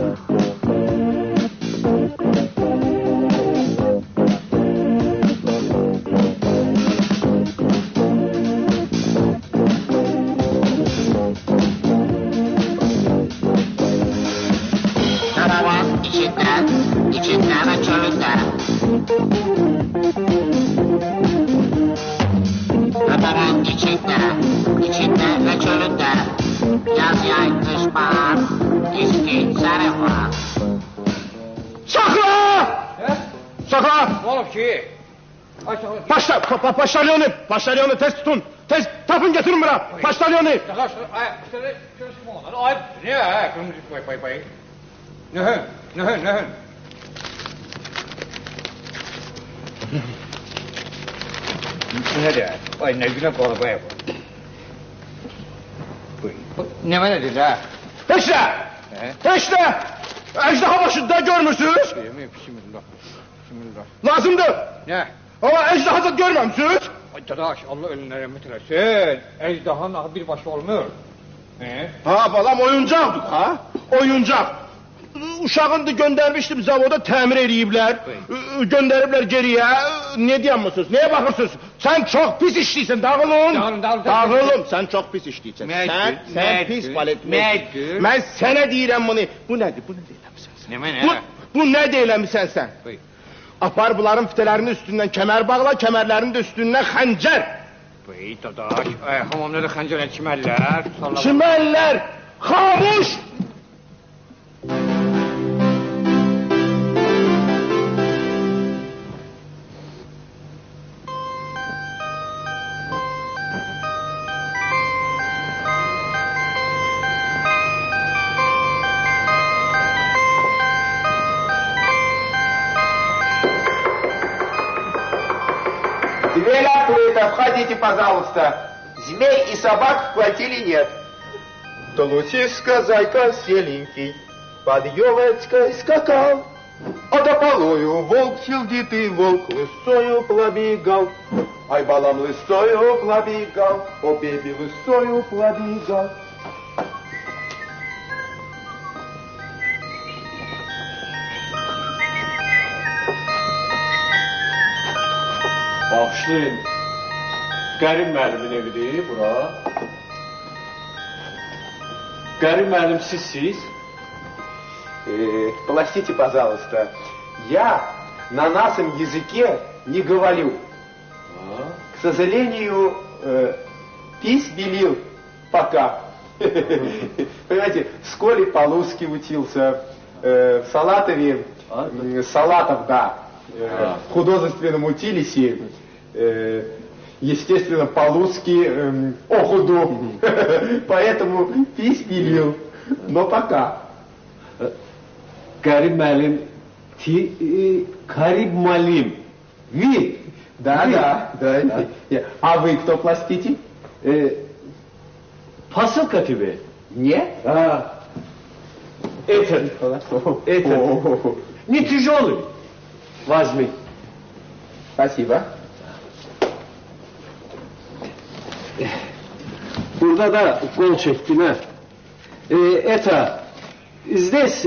Haberin içinde ve çölünde. Haberin içinde ve çölünde. Yaz yay kış bahar, eski sarı var. Sakla! Sakla! Ne olub ki? Paştalyonu tez tutun. Tez tapın getirin bura. Paştalyonu. Dadaş, şöyle sıkma onları. Ayıp, ne ya? Kırmızı pay. Nöhün. Ne de? Ay ne güne bağlı baya bu. Ne var nedir ha? Heşle! Ejderha başında görmürsünüz. Bismillah. Lazımdır. Ne? Ama ejderha da görmemişsiniz. Ay dadaş, Allah ölümüne rahmet eylesin. Ejdahanın ahı bir başı olmuyor. Ha balam oyuncaqdır ha. Oyuncaq. Uşağını da göndermişdim zavoda təmir eləyiblər. Gönderiblər geriyə. Ne deyəmmisiniz? Neye baxırsınız? Sen çok pis işliysən. Dağılın. Dağılın. Sen çok pis işliysən. Sen pis baletmeysin. Ben sənə deyirəm bunu. Bu nədir? Bu nə deyirəmsən sən? Ne? Bu nə deyirəmsən sən? Apar bunların fitələrinin üstündən kəmər bağla, kəmərlərinin də üstündən xəncər. Bey dadaş, hamamda da xəncərlə çimərlər. Çimərlər. Xamuş. Дверь открыта, входите, пожалуйста. Змей и собак в квартире нет. Толусишка, зайка селенький, под елочкой скакал. Отополою волк сердитый, волк лысою пробегал. Ай, балам лысою пробегал, о, беби лысою пробегал. Bağışlayın. Qərim müəllimin evidir bura. Qərim müəllim sizsiz? Простите, пожалуйста, я на нашем языке не говорю. К сожалению, пись белил пока. Понимаете, в школе по-русски учился, в Салатове, Салатов, да, в художественном училище, естественно, по-русски охуду. Поэтому пись белил, но пока. Qərim müəllim, Karib müəllim. Ви? Да. А вы кто, простите? Посылка тебе? Нет? Это. Не тяжелый. Возьми. Спасибо. Burada da kol çektiler. Это, здесь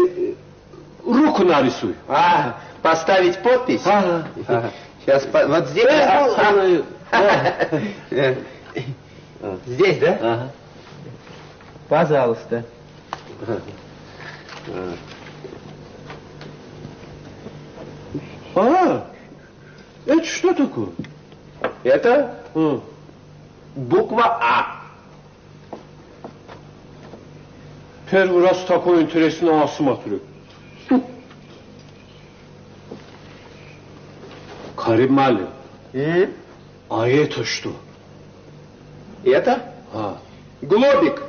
руку нарисуй. Поставить подпись? Сейчас, вот здесь. Здесь, да? Пожалуйста. Это что такое? Это буква А. Первый раз такой интересный осмотрю. Карим müəllim. А это что? Это? Глобик.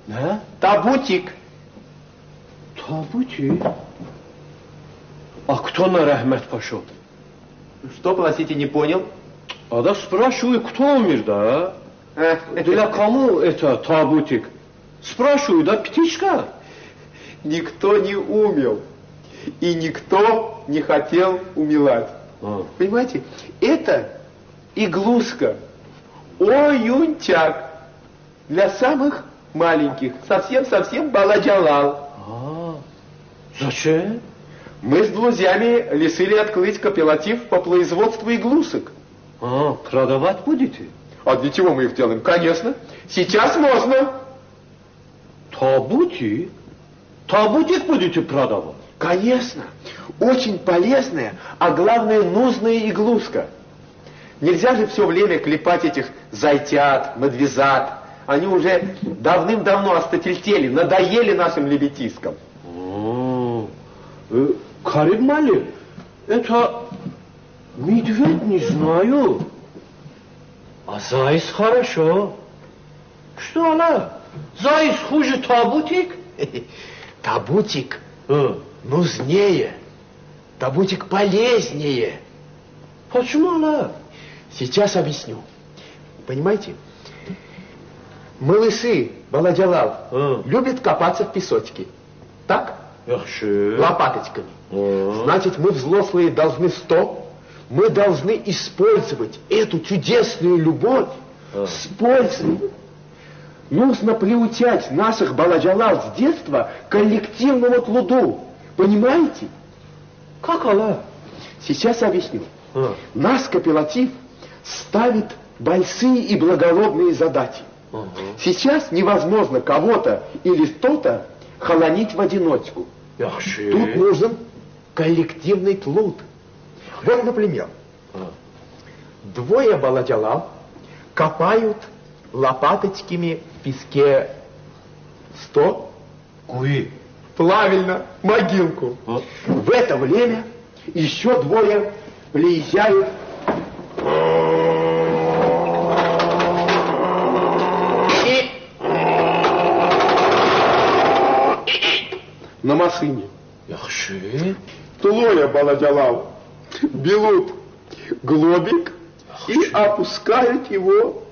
Ne? Табутик. Табутик? А кто на рахмет пошел? Что, простите, не понял? А да спрашиваю, кто умер, да? Для кому это табутик? Спрашиваю, да, птичка? Никто не умел. И никто не хотел умирать. Понимаете? Это иглуска. Ой-юнчак. Для самых маленьких. Совсем-совсем баладжалал. Зачем? Мы с друзьями решили открыть кооператив по производству иглусок. Продавать будете? А для чего мы их делаем? Конечно. Сейчас можно. Табутик? Табутик будете продавать? Конечно. Очень полезная, а главное нужная иглуска. Нельзя же все время клепать этих зайчат, медвежат. Они уже давным-давно осточертели, надоели нашим лебедискам. Карим müəllim, это медведь не знаю. А заяц хорошо. Что она? Заяц хуже табутик? Табутик нужнее. Табутик полезнее. Почему она? Сейчас объясню. Понимаете? Малыши, Баладжалал, любят копаться в песочке. Так? Лопаточками. Значит, мы взрослые должны мы должны использовать эту чудесную любовь с пользой. Нужно приучать наших Баладжалал с детства к коллективному труду. Понимаете? Как она? Сейчас объясню. Наш кооператив ставит большие и благородные задачи. Сейчас невозможно кого-то или что-то холонить в одиночку. Тут нужен коллективный труд. Вот, например, двое Баладжалал копают лопаточками в песке правильно, могилку. В это время еще двое приезжают на машине. Трое Баладжалал берут глобик и опускают его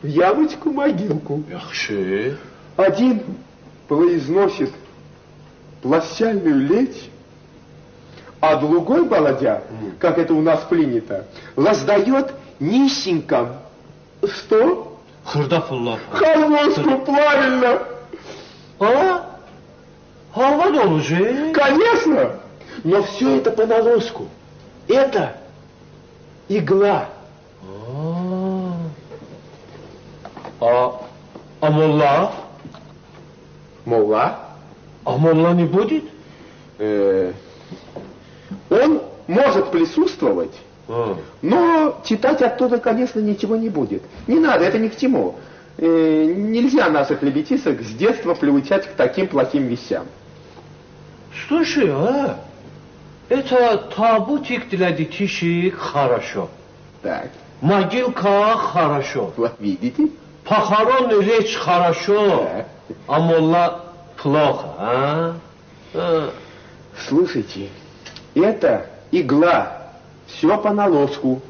в ямочку-могилку. Один произносит прощальную речь, а другой баладя, как это у нас принято, раздает нищенкам. Что? Xırda pullar. Халвоску, правильно. Ha? Halva da olacak. Конечно. Но все это по налоску. Это игла. А молла? Молла? А молла не будет? Он может присутствовать, но читать оттуда, конечно, ничего не будет. Не надо, это ни к чему. Нельзя наших ребятишек с детства приучать к таким плохим вещам. Слушай, а? Это табутик для детишек хорошо. Так, Могилка хорошо. вот видите? Похорон речь хорошо. Так. А молла плохо, а? Слушайте, это игла. Все по налоску.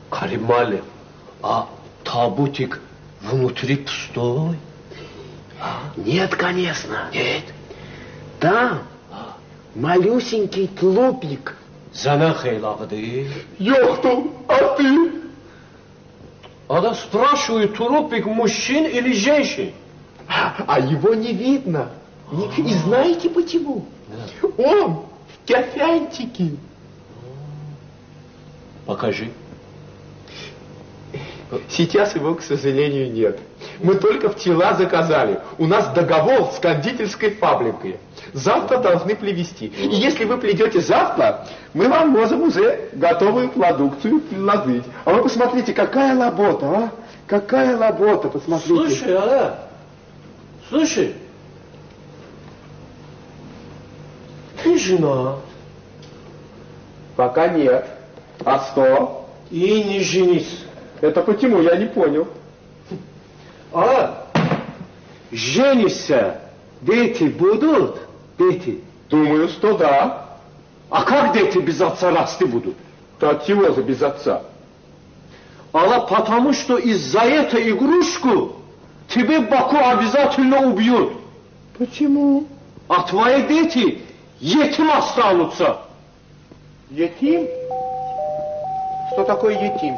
Каримали, а табутик внутри пустой? Нет, конечно. Нет. Там малюсенький тлупик. Зана хейлағыды. Ёхту, а ты? Ада спрашивает, трупик мужчин или женщин? А его не видно. И знаете почему? Он в кафянчике. Покажи. Сейчас его, к сожалению, нет. Мы только вчера заказали. У нас договор с кондитерской фабрикой. Завтра должны привезти. И если вы придете завтра, мы вам можем уже готовую продукцию предложить. А вы посмотрите, какая работа, а? Какая работа, посмотрите. Слушай, а? Слушай. Ты жена. Пока нет. А что? И не женись. Это почему? Я не понял. А? Женишься. Дети будут? Дети. Думаю, что да. А как дети без отца расти будут? То от чего же без отца? Алла, потому что из-за этой игрушку тебе Баку обязательно убьют. Почему? А твои дети етим останутся. Етим? Что такое етим?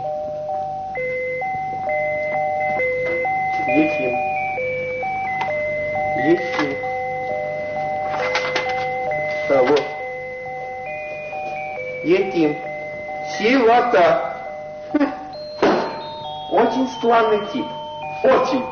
Етим. Етим. Да, вот. Етим. Сирота. Очень странный тип. Очень.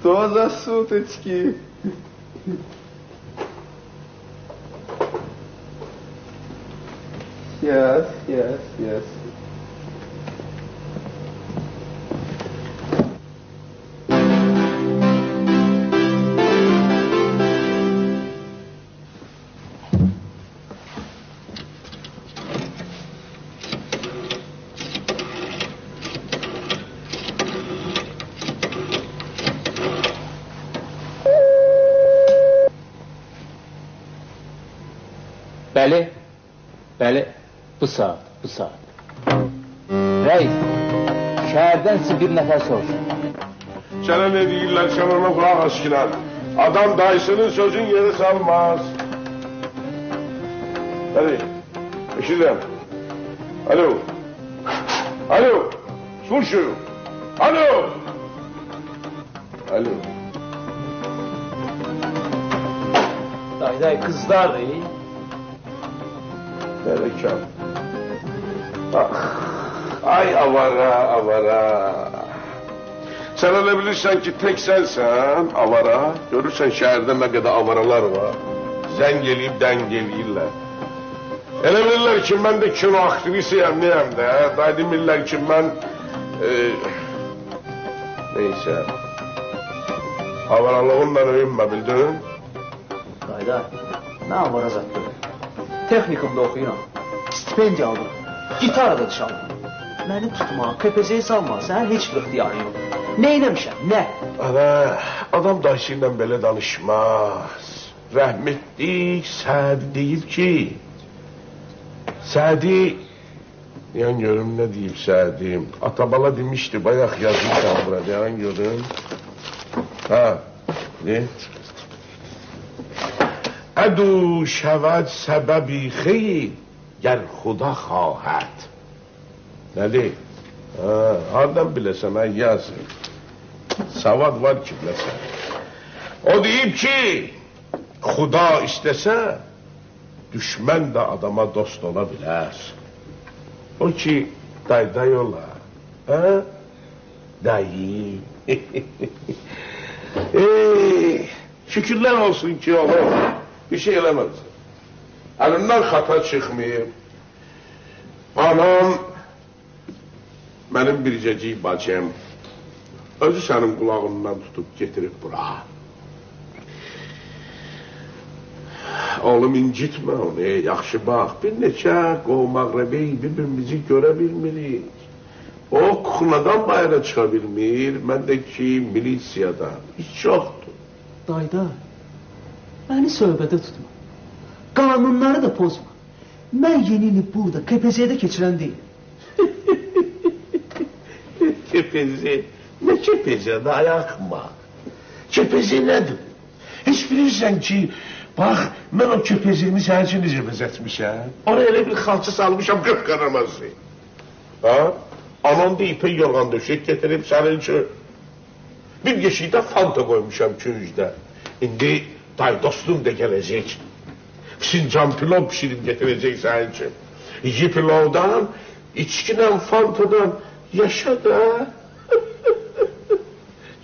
Что за суточки? Сейчас. Bəli, bu saat. Reis, şəhərdən sizi bir nəfər soruşur. Sənə ne deyirlər, sən ona qulaq aşkilan. Adam dayısının sözün yeri salmaz. Hadi, eşidirəm. Alo, слушаю. Alo. Day kızlar değil. Berekam. Ay avara. Sen öyle bilirsen ki tek sensen avara. Görürsen şehirde ne kadar avaralar var. Zen gelip den gelirler. Elə bilirlər ki, mən də kino aktrisiyəm, neyəm də. Day demirlər ki, mən... Neysə. Avaralığınla öyünmə, bildin? Dayda, nə avara zatdır? Texnikumda oxuyuram. Stipendiya aldım. Gitar da çaldım. Məni tutma, KPZ-yi salma, sən heç bir ixtiyarın yox. Nə eləmişəm, nə? Ana, adam dayısı ilə belə danışmaz. Rəhmətlik Sədi deyib ki... Sədi... Yan görüm, nə deyib Sədi? Atabala demişdi, bayaq yazmışam burada, yan görüm. Ha, ne? Ədü şəvəd səbəbi xeyr, گر خدا خواهد. Nədir? Hardan biləsən, yazın. Savad var ki, biləsən. O deyib ki, Xuda istəsə, düşmən də adama dost ola bilər. O ki, dayday ola. Dayı. Şükürlər olsun ki, oğlum, bir şey eləməz. Əlimdən xata çıxmayıb. Anam, mənim bircəcik bacım, özü sənin qulağından tutub getirib bura. Oğlum, incitmə onu, yaxşı bax. Bir neçə qovmaqrəbey bir-birimizi görə bilmirik. O kuxunadan bayra çıxa bilmir, mən də ki, milisiyadan. Hiç yoxdur. Dayda, məni söhbədə tutma. Qanunları da pozma. Mən yeni ili burada, KPZ-də keçirən deyil. KPZ, nə KPZ-də ayaqma? KPZ nədir? Heç bilirsən ki, bax, mən o KPZ-mi sənin üçün necə bəzətmişəm? Oraya elə bir xalça salmışam, 40 qaraması. Ha? Anan da ipə yorğan döşək getirib sənin üçün. Bir yeşikdə fanta qoymuşam küncdə. İndi day dostum da gələcək. Fincan pilov pişirib getirəcək sənin üçün. 2 pilovdan, içkinlə fantadan yaşa da.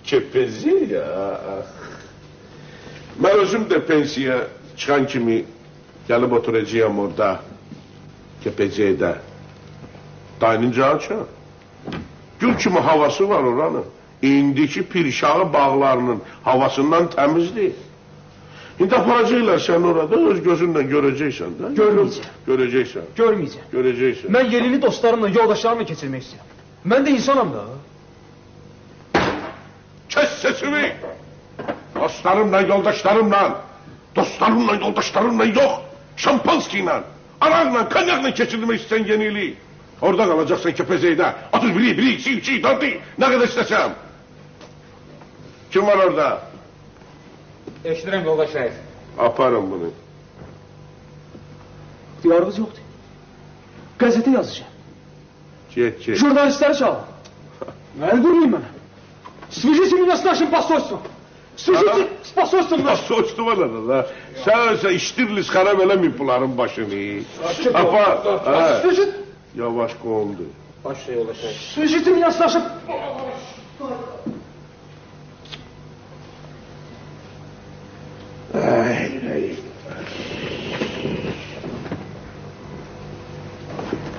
Kepezi ya. Mən özüm də pensiya çıxan kimi gəlib oturacağım orada. Kepezidə. Dayınınca açan. Gül kimi havası var oranın. İndiki Pirşağı bağlarının havasından təmizdir. İndi aparacaqlar sən orada, öz gözünlə görəcəksən də. Görməyəcəm. Görəcəksən. Görməyəcəm. Görəcəksən. Mən yenili dostlarımla, yoldaşlarımla keçirmək istəyirəm. Mən də insanam da. Kes sesimi! Dostlarımla, yoldaşlarımla, dostlarımla, yoldaşlarımla yox, şampanski ilə, araqla, kanyakla keçirmək istəyən yenili. Orada qalacaqsan KPZ-də. 31, 1, 2, 2, 4, nə qədər istəsəm. Kim var orada? Eşidirəm yoldaş rəis. Aparın bunu. Diyarımız yoxdur. Qəzetə yazacağım. Get, get. Jurnalistləri çağır. Nəyə durayım mən? Служите меня с нашим посольством. Служите с посольством нашим. Посольство var da. Sen iştirlis xarab eləməyib bunların başını. Apar. Служите. Yavaş qoldu. Başla yoldaş rəis. Служите меня с нашим...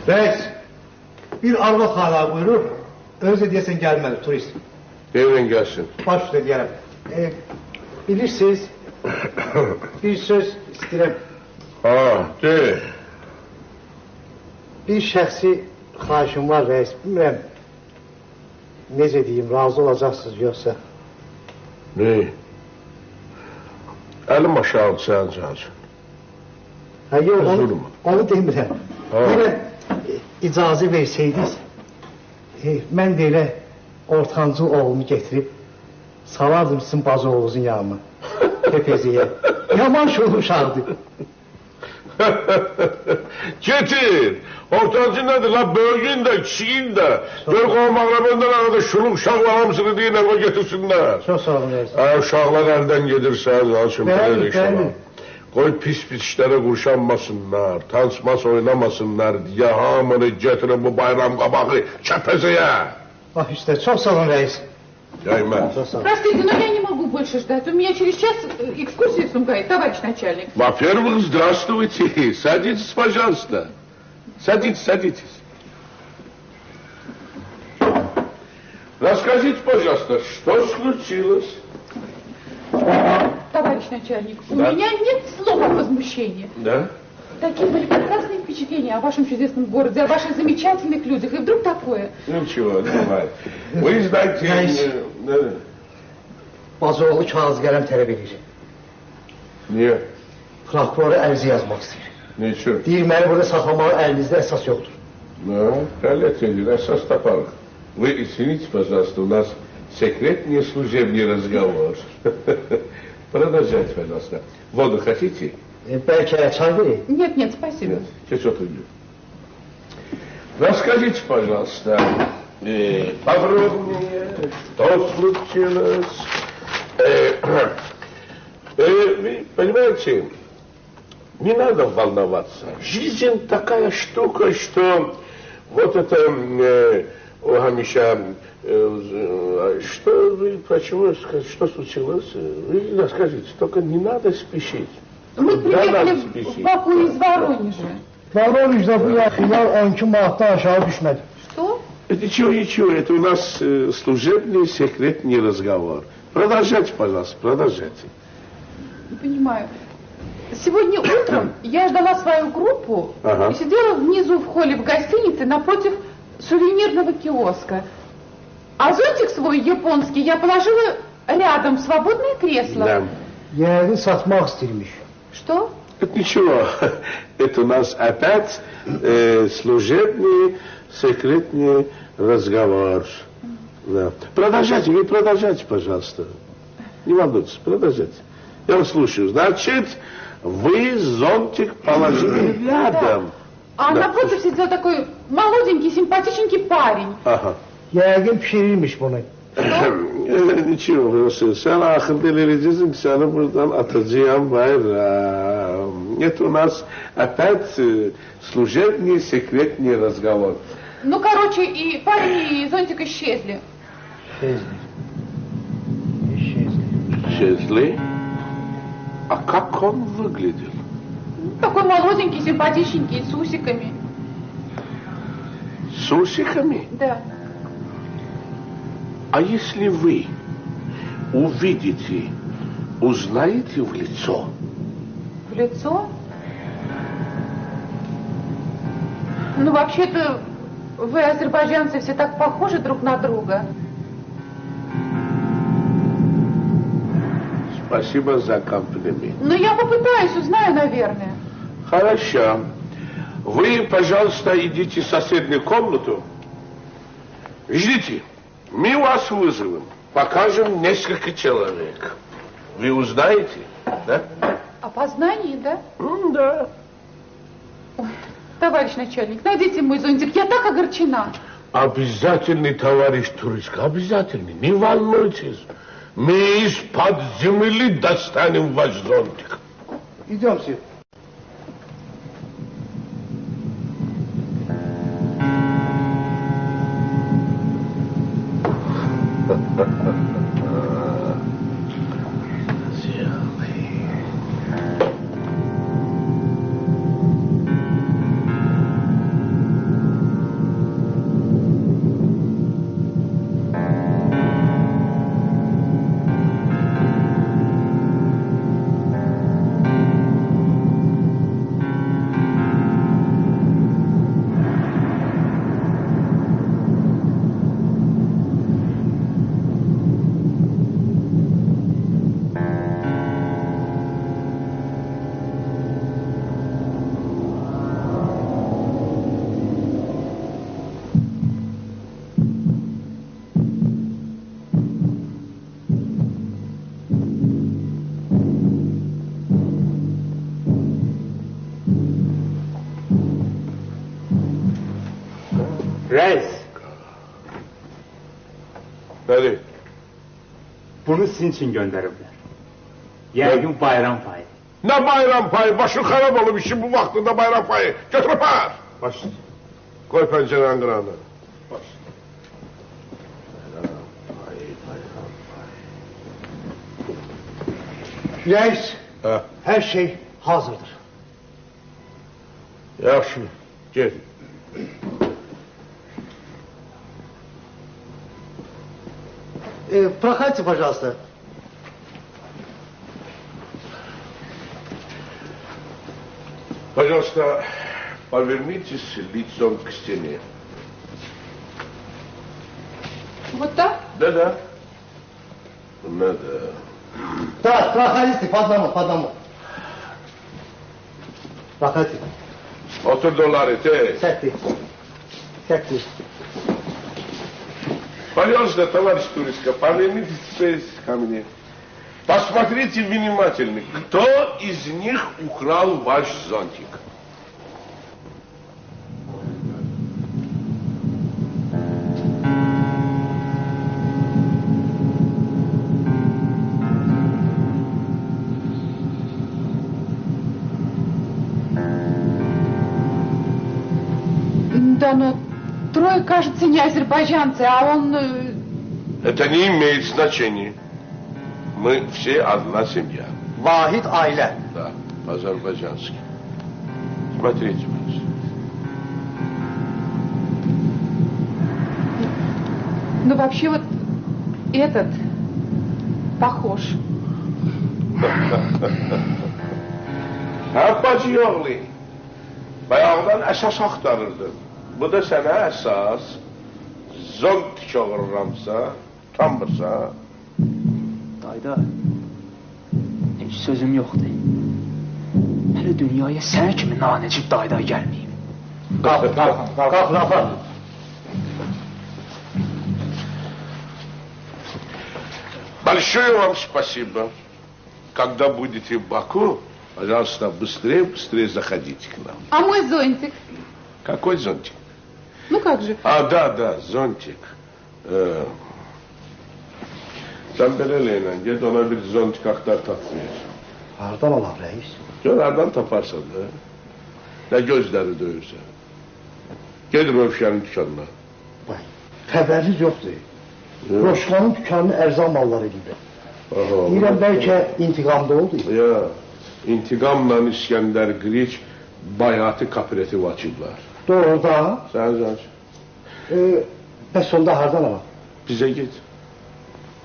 Reis, bir arvad hala buyurur, özü deyəsən gəlməli, turist. Devrin gəlsin. Baş üstə deyərəm. Bilirsiniz, bir söz istəyirəm. Ha, de. Bir şəxsi xahişim var, reis. Bilmirəm, necə deyim, razı olacaqsınız yoxsa. Ne? Əlim aşağı sənin cahacın. Ha, yox, onu demirəm. Belə icazə versəydiniz, mən də elə ortancıl oğlumu getirib salardım sizin bazı oğlunuzun yanına. KPZ-yə. Yaman şoğlu uşaqdır. Getir. Ortancı nədir la? Böyüyün də, kişiyin də. Gör qovmaqrabından arada şuluk uşaqla hamısını deyinə qoy getirsinlər. Çox sağ olun, reis. Uşaqlar əldən gedirsən, alçın. Bəli. Qoy pis işlərə qurşanmasınlar, tansmas oynamasınlar diye hamını getirin bu bayram qabağı KPZ-yə. Bax işte, çox sağ olun, reis. Caymaz. Простите, но я не могу больше ждать. У меня через час экскурсия в Сумгае, товарищ начальник. Во-первых, здравствуйте. Садитесь, пожалуйста. Садитесь, садитесь. Расскажите, пожалуйста, что случилось? Товарищ начальник, у Да. меня нет слов от возмущения. Да? Такие были прекрасные впечатления о вашем чудесном городе, о ваших замечательных людях. И вдруг такое. Nичего, не бывает. Вы знаете... Bacıoğlu kağız qələm tələb edir. Niye? Prokurora ərizə yazmaq istəyir. Niçin? Deyir, məni burada saxlamağa əlinizdə əsas yoxdur. Ну, коллеги, насос топорок. Вы извините, пожалуйста, у нас секретный служебный разговор. Продолжайте, пожалуйста. Воду хотите? Bəlkə çay verək? Нет, нет, спасибо. Сейчас отойду. Расскажите, пожалуйста, подробнее, что случилось. Вы понимаете, не надо волноваться. Жизнь такая штука, что вот это у Гамиша, что вы, почему, что случилось? Вы расскажите, только не надо спешить. Мы Куда надо приехали в спешить? Баку из Воронежа. Воronejdə bu yaxınlar 12 manatdan aşağı düşmədi. Что? Ничего, ничего, это у нас служебный секретный разговор. Продолжайте, пожалуйста, продолжайте. Не понимаю. Сегодня утром я ждала свою группу Ага. и сидела внизу в холле в гостинице напротив сувенирного киоска. А зонтик свой японский я положила рядом в свободное кресло. Да. Yəqin satmaq istəyirmiş. Что? Это ничего, это у нас опять служебный секретный разговор. Да. Продолжайте, вы продолжайте, пожалуйста. Не волнуйтесь, продолжайте. Я вас слушаю. Значит, вы зонтик положили рядом. А Да. напротив сидел такой молоденький, симпатичненький парень. Ага. Yəqin pişirirmiş bunu. Ничего, просто sen ahırda vereceksin, seni buradan atacağım bayram. Это у нас опять служебный секретный разговор. Ну, короче, и парень, и зонтик исчезли. Исчезли? А как он выглядел? Такой молоденький, симпатичненький, с усиками. С усиками? Да. А если вы увидите, узнаете в лицо? В лицо? Ну, вообще-то, вы, азербайджанцы, все так похожи друг на друга. Спасибо за комплимент. Ну, я попытаюсь, узнаю, наверное. Хорошо. Вы, пожалуйста, идите в соседнюю комнату. Ждите. Мы вас вызовем. Покажем несколько человек. Вы узнаете, да? Опознание, да? Да. Ой, товарищ начальник, найдите мой зонтик, я так огорчена. Обязательный, товарищ Турочка, обязательный. Не волнуйтесь. Мы из-под земли достанем ваш зонтик. Идемте. Reis, Hadi. bunu sizin için gönderiblər. Yəqin bayram payı. Ne bayram payı? Başın harap olup işin bu vaktinde bayram payı. Götür par. Baş. Koy pencerenin kırağına. Reis, Ha, her şey hazırdır. yaxşı, gel. Прокатите, пожалуйста. Пожалуйста, повернитесь лицом к стене. Вот так? Да-да. Надо. Так, проходите по одному. Проходите. $30, Сядьте. Пожалуйста, товарищ Турецко, повернитесь ко мне. Посмотрите внимательно, кто из них украл ваш зонтик. Да, но трое, кажется, не азербайджанцы, а он... Это не имеет значения. Мы все одна семья. Vahid aile. Да, по-азербайджански. Смотрите, пожалуйста. Ну, вообще, вот этот похож. Ha bacı oğlu. Bayağıdan əsas axtarırdın. Bu da sənə əsas. Zont çağırıramsa, utanmırsa. Dayda, heç sözüm yoxdur. Hələ dünyaya sən kimi nanəcib dayda gəlməyim. Kalk Rafa. Большое вам спасибо. Когда будете в Баку, пожалуйста, быстрее заходите к нам. А мой зонтик? Какой зонтик? Ну как же? Да, зонтик. Sen belirleyle git ona bir zontik aktar takmıyor. Hardan Allah reis? Gör hardan taparsan da. Ne gözleri döyürse. Gel Rövşen'in dükkanına. Bak, xəbəriniz yoxdur. Roşkanın dükkanını ərzaq malları edirdi. Deyirəm, bəlkə intiqamda oldu. Ya, intiqamla İskəndər Qiliç bayatı kooperativ açıblar. Doğru da. Sen zanç. Bəs onda hardan alam? Bize git.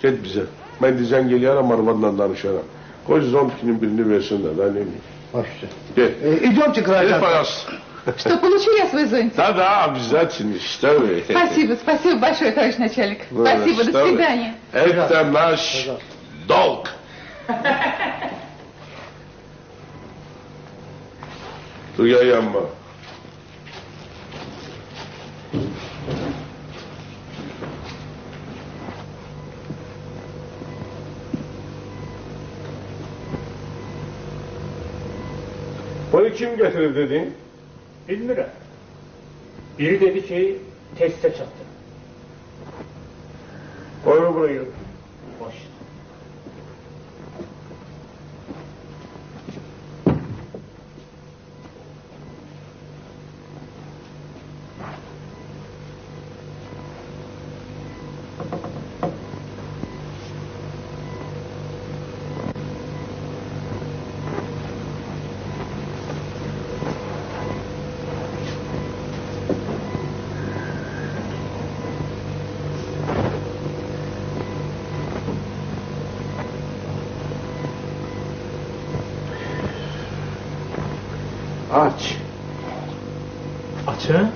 Git bize. Ben dizən geliyarım, arvadla danışaram. Koy zontkinin birini versin de, ben ne bileyim. Başla. Gel. Идемте к Gel Раjan. payas. Что, получил я свой зонтик? Да, обязательно, что вы. Спасибо большое, товарищ начальник. Спасибо, до Что вы. свидания. Это наш долг. Duyayama. Bunu kim getirir dedin? Bilmirəm. Biri dedi ki, testə çatdı. Koyun buraya. Baş. Aç. Açın.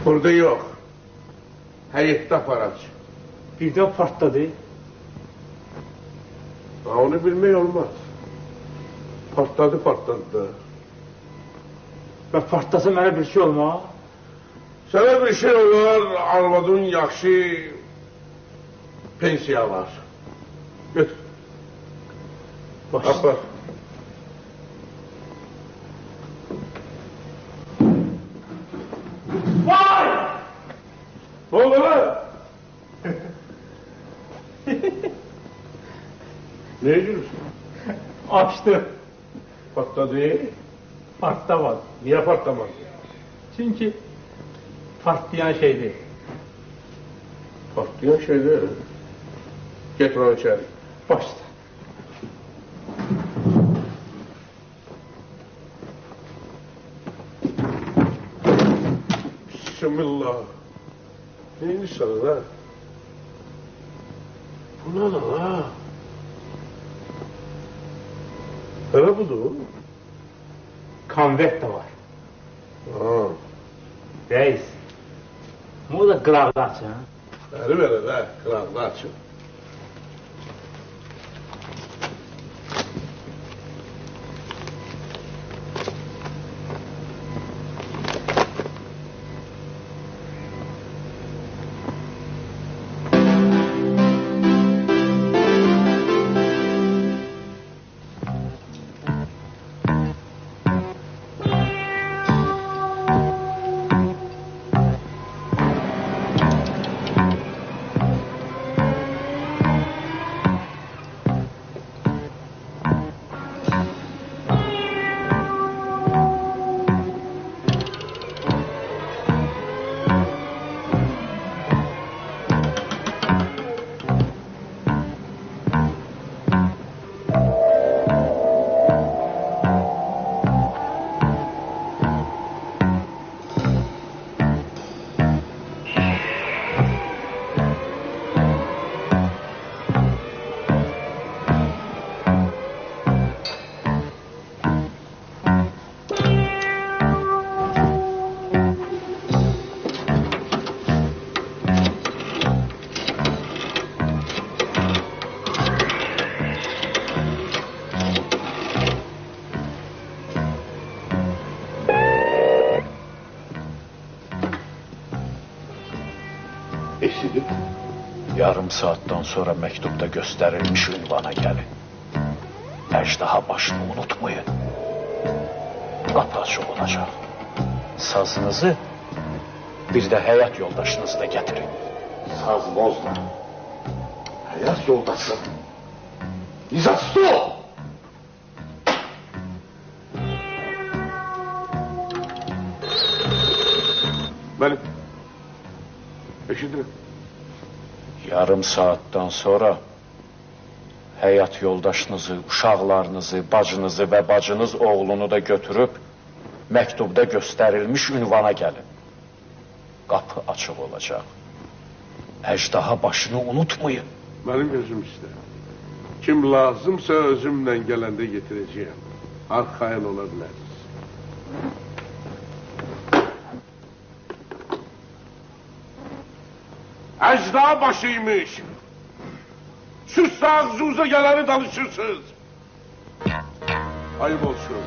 Burada yok. Heyette aparaç. Birdən partladı. Onu bilmək olmaz. Partladı da. Və partlasa mənə bir şey olmaz. Sənə bir şey olar, arvadın yaxşı pensiya var. Götür. Baş. Apar. Vay! Ne oldu lan? Ne gülüyorsun? Açdı. Patladı. Partlamaz. Niye patlamaz? Çünki partlayan şeydir. Patlayan şeyler. Getir onu içeri. Başla. Cemillah. Neyini sana la? Bu ne la? Hele budur. Konvert de var. Ha. Reis. Bu da qıraqda açın. Ver la, kırağını açın. Eşidip yarım saatten sonra mektupta gösterilmiş ünvana gelin. Ejdaha başını unutmayın. Kapı açık olacak. Sazınızı bir de hayat yoldaşınızı da getirin. Saz bozma. Hayat yoldaşı. İzatsız ol. Benim. Eşidim. Yarım saatten sonra hayat yoldaşınızı, uşaqlarınızı, bacınızı ve bacınız oğlunu da götürüp mektubda gösterilmiş ünvana gelin. Kapı açık olacak. Ejdaha başını unutmayın. Benim gözüm işte. Kim lazımsa özümle gelende getireceğim. Arkayan olabilir. Ejdaha başıymış. Sus ağzınıza geleni danışırsınız. Ayıp olsun.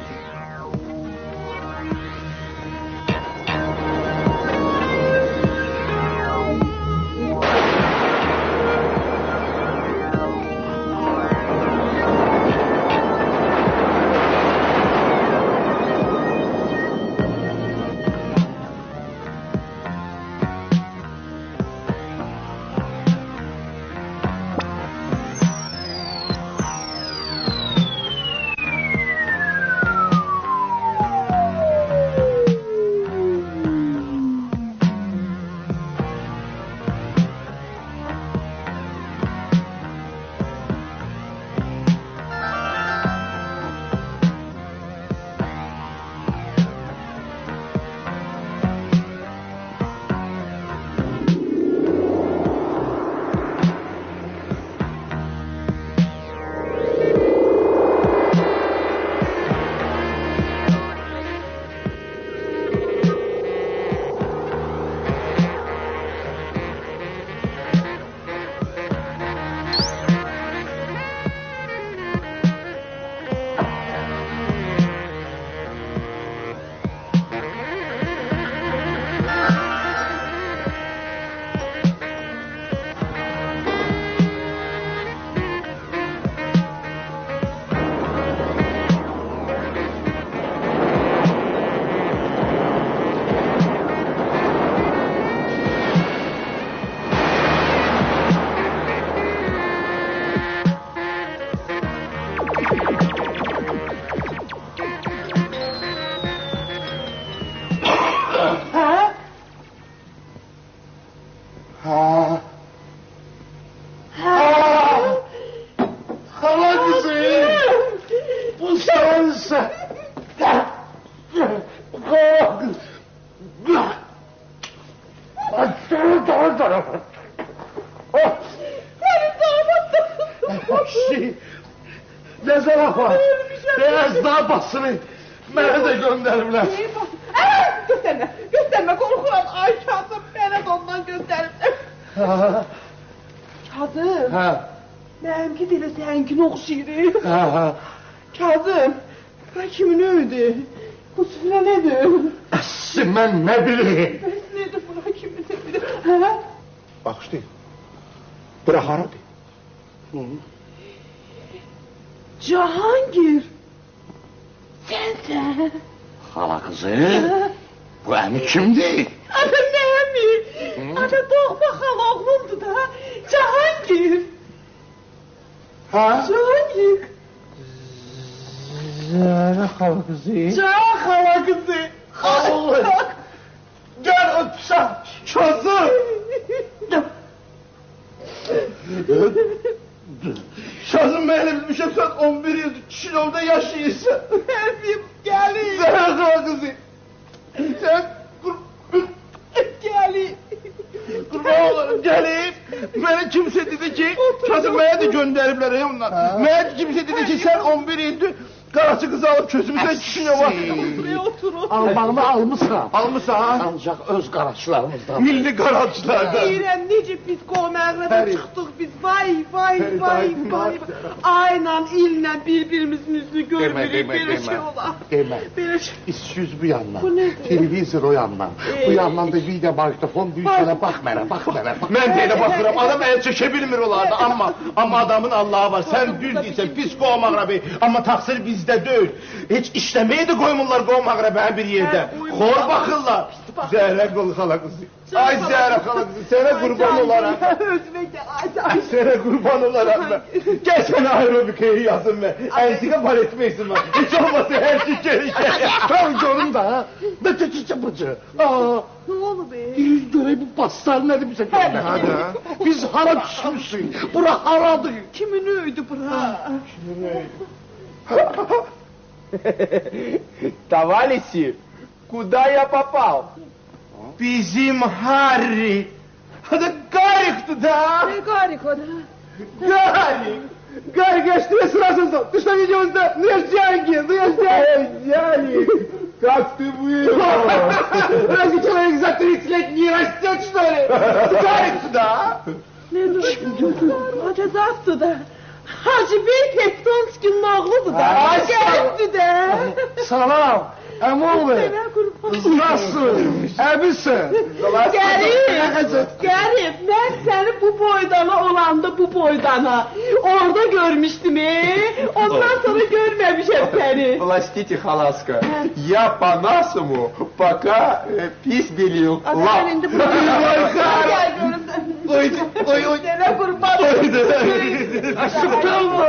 kişi. Ne zaraf var? Beyaz dağ basını. Beni de gönderirler. Gösterme korkuram. Ay Kazım, beni de ondan gösterirler. Kazım. Ha. Benimki dili seninkine oxşayır. Ha. Kazım, bura kimin öyüdü? Bu süfrə nedir? Ben ne bileyim. Bəs nedir bura kimin öyüdü? Ha? Bağışlayın. Bırak haradır. Cahangir. Sen. Hala kızı. Bu emi kimdi? Ana ne emi? Ana doğma xala oğlumdu da. Cahangir. Ha? Cahangir. Zara hala kızı. Can xala kızı. Allah. Gel öpsem. Kazım. Kazım benim bilmişim sen 11 yıl Çinol'da yaşıyorsun. Efim gelin. Zara hala kızı. Sen Gelin. kurban olarım gelip beni kimse dedi ki Kazım Bey'e de gönderirler ya onlar. Meğer kimse dedi ki sen 11 yıldır Karaçı kızı alıp çözümüzden düşünüyor bak. Buraya oturun. Almanımı almışsan. Almışsan. Ancak öz Karaçılarımızdan. Milli Karaçılardan. Deyirəm, necə biz qol-məğrədən çıxdıq biz, vay. Ayla, illə bir-birimizin üzünü görmürük, belə şey olar. Deme. Belə şey. İşsüz bu yandan. Bu nedir? Televizor o yandan. Bu yandan da video magnetofon bir sana bak mənə. Mən də elə baxıram. Adam el çəkə bilmir olardı amma adamın Allah'a var. Sen düz deyirsən pis qol-məğrəbi. Amma taksir bizdə deyil. Heç işləməyə də qoymurlar qol-məğrəbə bir yerdə. Xor baxırlar. Zəhra qol xala qızı. Ay Zəhra xala qızı. Sənə qurban olaram. Özümə gəl. Sənə qurban olaram mən. Gəl sənə aerobikaya yazın mən. Əntiqə bar etməksin mən. Heç olmasa hər şey gəlişə. Tam görüm da ha. Da çəkicə bıcı. Ne oldu be? Görək bu baslar nədir bizə görmək. Biz hara düşmüşsük. Bura haradır. Kimin öyüdü bura? Товарищи, куда я попал? Bizim Harry. Hadi Garik'ti da. Ne garik o da? Garik. Garik geçti sırasında. Dıştan videomuzda. Нельзя. Как ты был? Разве человек за 30 лет не растет, что ли? Гарик да? Ne durdu? Hacı zaftı da. Hacı Bey Tektonski'nin oğludu da. Geldi de. Salam. Əmoğlu. Nasılsın? Əbisin. Gəlib. Mən səni bu boydana olanda bu boydana. Orada görmüştüm. Ondan sonra görməmişəm səni. Простите, халаска, я по-нашему пока пизделил. Sen indi bu. Gel görüm. Oy. Sənə qurban. Aşıktın mı?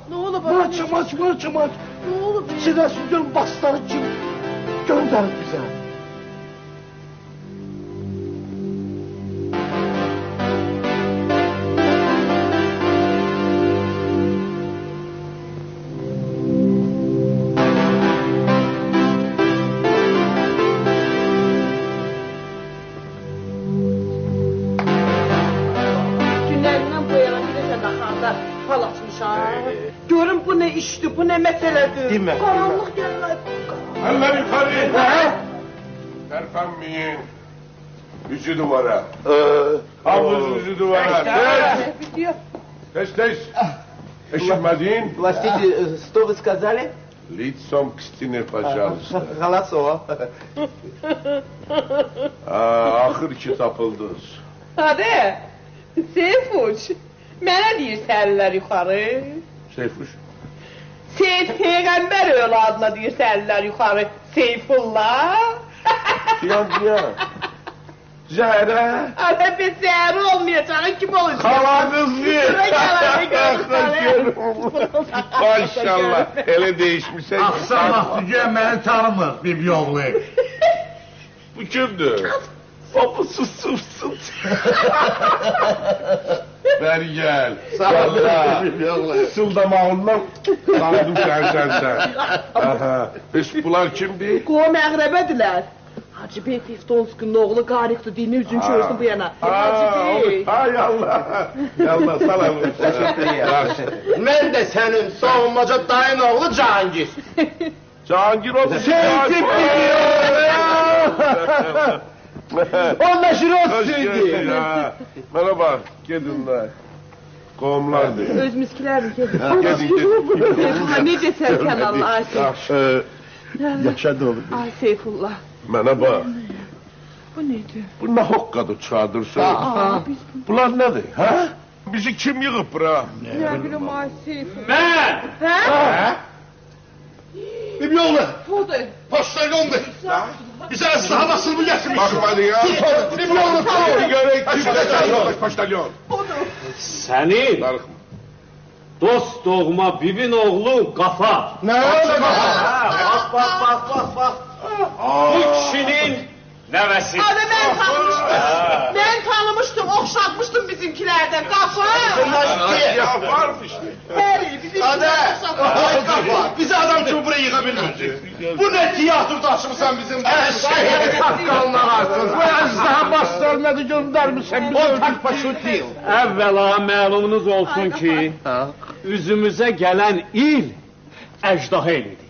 Ne oldu bana? Maç. Ne oldu? Size sütün basları kim gönderip bize? Günlərindən bu yana bir də daxanda fal açmışam. Görün bu ne işdir, bu ne meseledir. Değil mi? Karanlık yerler. Hemen yukarı. Erfenmeyin. Yüzü duvara. Havuz yüzü duvara. Теж. Эшмадин. Простите, что вы сказали? Лицом к стене, пожалуйста. Голосово. Ahır ki tapıldınız. Hadi. Seyfuç. Mənə deyirsən yuxarı. Seyfuş. Seyid Peyğəmbər övladına deyirsən yuxarı. Seyfullah. Ya. Zəhra. Ana bir zəhri olmayacağın kim olacaq? Hala kızı. Maşallah. Hele değişmişsen. Aksamak tüccar beni tanımır bir yolu. Bu kimdir? Sopu sus. Ver gel. Salla. Sıldamağından kandım sen. Aha. Peki bunlar kimdi? Qo məğrəbədilər. Hacı Bey Fiftonskinin oğlu Qarıqdır, dini üzün çörsün bu yana. Hacı Bey. Ay Yallah. Yallah salam. Mən də sənin savunmaca dayın oğlu Cahangir. Cahangir o Sevdim Onunla Hoş geldin ya. Merhaba. Gelin lan. Qovumlar deyil. Öz miskilərdir ki. Gedin. Necə sərkən Allah Ayşe. Yaşadı olur. Ay Seyfullah. Mənə bax. Bu nedir? Bu ne hokkadı çadırsa? Bunlar nedir? Ha? Bizi kim yığıb bura? Ne bileyim ay Seyfullah. Mən! Hə? Bibi oğlu, Budur. poçtalyondur. Bize ıslaha basılımı getirmiş. Bakmadı ya. Tut onu, Bibi oğlu, tut Bir onu. görək kim poçtalyon. Sənin Darıxma. dost doğma bibin oğlu Qafar. Ne öyle bak? Bak. Bu kişinin nəvəsi. Abi ben tanımıştım, okşatmıştım bizimkilerden. Kapı. Ya varmış. Hadi. Ay kafa. Bizi adam için buraya yıkabilmedi. Bu ne tiyatroda açmışsan bizim. Saqqalına artır. Bu əzdaha bastırmadı göndərmişsən. O tak başı değil. Əvvəla məlumunuz olsun ki, üzümüzə gələn il əjdaha elidir.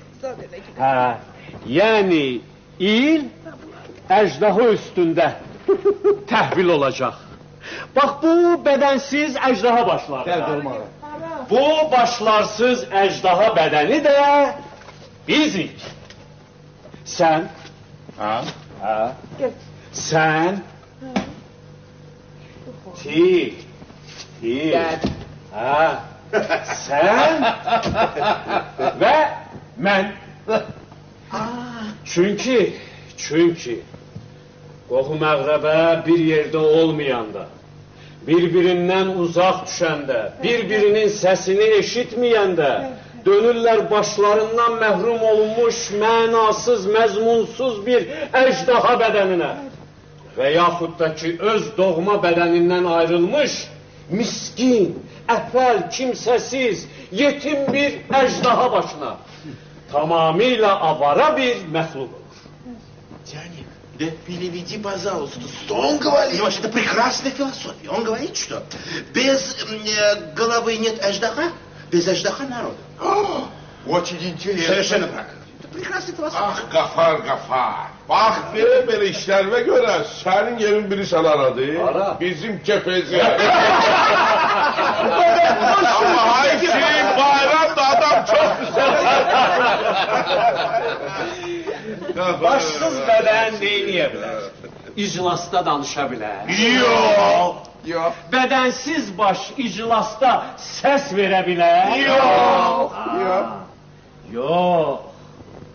Hə, yəni il əjdaha üstündə təhvil olacaq. Bax bu bədənsiz əjdaha başları. Bu başlarsız əjdaha bədəni də bizik. Sən, sən, sən və mən. Çünki qohum əqrəbə bir yerdə olmayanda, bir-birindən uzaq düşəndə, bir-birinin səsini eşitməyəndə, dönürlər başlarından məhrum olunmuş, mənasız, məzmunsuz bir əjdaha bədəninə və yaxud da ki, öz doğma bədənindən ayrılmış, miskin, əfəl, kimsəsiz, yetim bir əjdaha başına tamamilə avara bir məxluq olur. Тянет. Да переведи, пожалуйста, что он говорит. Понимаешь, это прекрасная философия. Он говорит, что без головы нет аждаха, без аждаха народа. Очень интересно. Совершенно правильно. Это прекрасная философия. Ah Qafar. Bax, belə işlərimə görə sənin yerin biri sən aradı. Bizim kepezi. Ama hayır, bayram da adam çok güzel. Başsız bədən neyniyə bilər? İclasda danışa bilər. Yox. Bədənsiz baş iclasda səs verə bilər. Yox.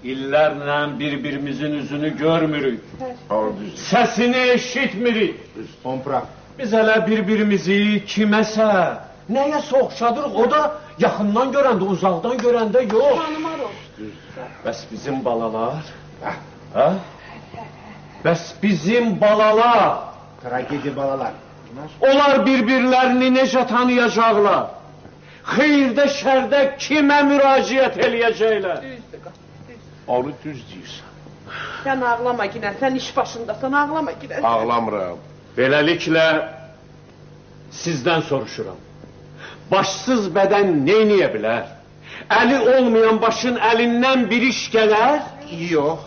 İllərlə bir-birimizin üzünü görmürük. Səsini eşitmirik. Biz hələ bir-birimizi kiməsə, nəyəsə oxşadırıq. O da yaxından görəndə, uzaqdan görəndə yox. Bəs bizim balalar? Bəs bizim balalar? Tragediya balalar. Onlar bir-birlərini necə tanıyacaqlar? Xeyirdə, şərdə kimə müraciət eləyəcəklər? Onu düz deyirsən. Sen ağlama yine, sen iş başındasın, ağlama yine. Ağlamıram. Beləliklə sizdən soruşuram. Başsız bədən neyniyə bilər? Əli olmayan başın əlindən bir iş gələr? Yox.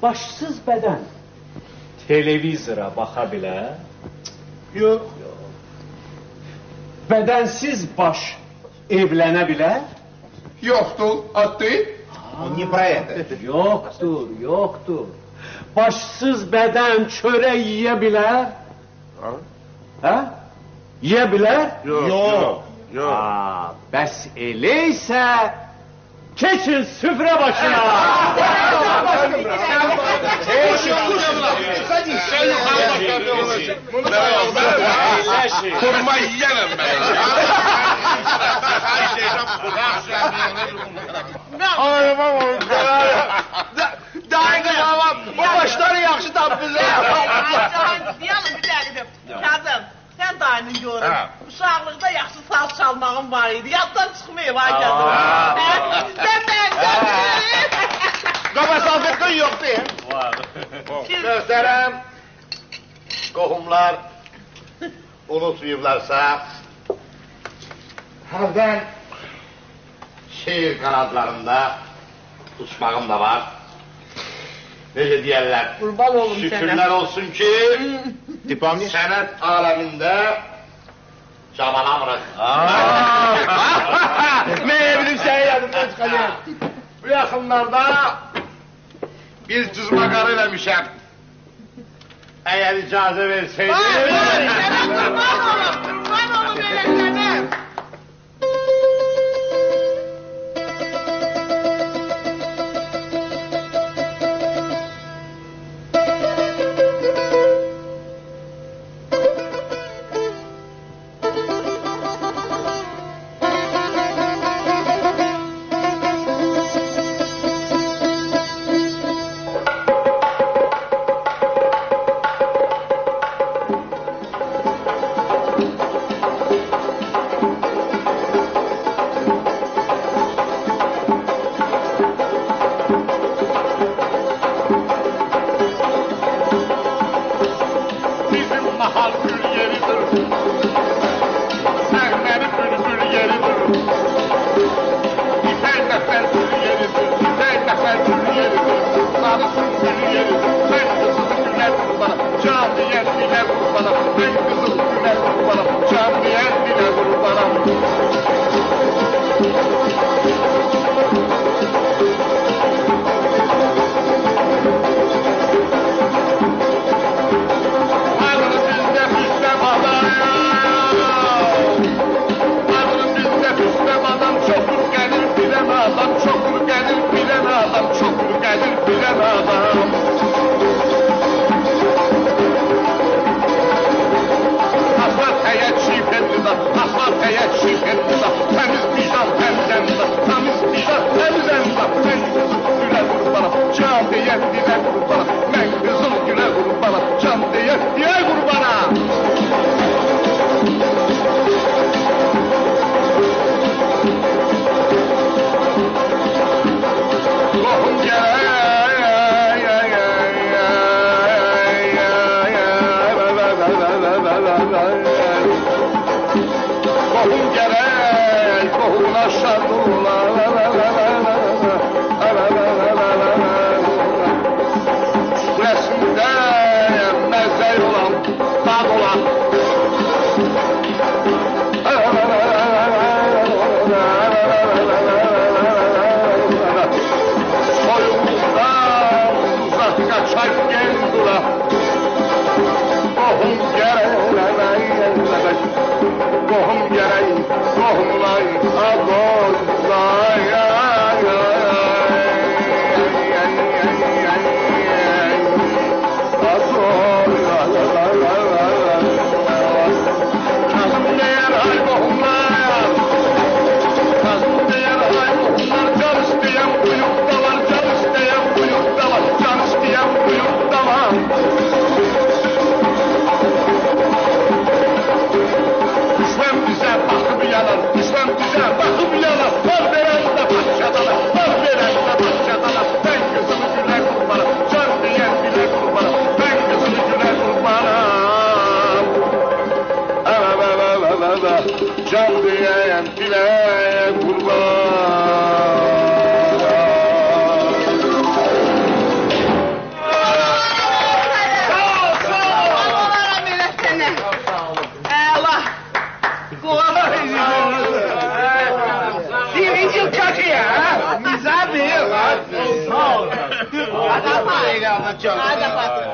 Başsız bədən televizora baxa bilər? Yox. Bədənsiz baş evlənə bilər? Yoxdur, atdı. Он не про это. Yoxdur. Başsız bədən çörək yeyə bilər? Yeyə bilər? Yox. Bəs elə isə keçin süfrə başına. Kurma yiyemem ben. Ayıma vurdu. Dayı babam, bu başları yaxşı tapmışlar. Deyalım bir dəqiqə. Kazım, sən dayını görün. Uşaqlıqda yaxşı saz çalmağın var idi. Yaddan çıxmayıb ay Kazım. Sən mən Qaba salfetkan yoxdur. Var. Gözlərəm, qohumlar, unutmayıblarsa, hərdən şehir kanatlarında uçmağım da var. Necə deyərlər? Qurban olum sənə. Şükürlər olsun ki, sənət aləmində cabalamırıq. Ne bileyim sen yadından çıkacak. Bu yaxınlarda bir cızmaqarı eləmişəm. Əgər icazə versəydi... Sənə qurban olum elə sənə.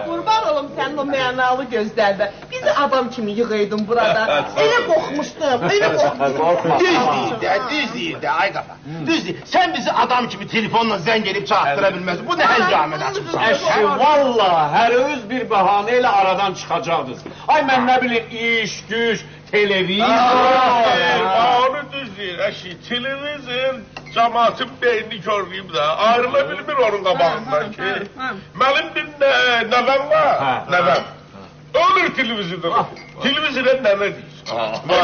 Qurban olum sənin o mənalı gözlərdə. Bizi adam kimi yığıydın burada. Elə qorxmuşdum, elə qorxmuşdum. Düz deyil de ay kafa. Düz deyil. Sen bizi adam gibi telefonla zəng edip çağırtıra bilmezsin. Bu ne həngamət açıbsan? Əşki, valla hər öz bir bəhanə ilə aradan çıxacaqdınız. Ay mən nə bilim, iş, güç, televizyon. Onu düz deyil əşki. Televizyon cəmatın beynini körləyim də. Ayrıla bilmir onun qabağından ki. Mənim bir nəvəm var. Nəvəm. Ölür televizyonda. Televizyona nənə deyir.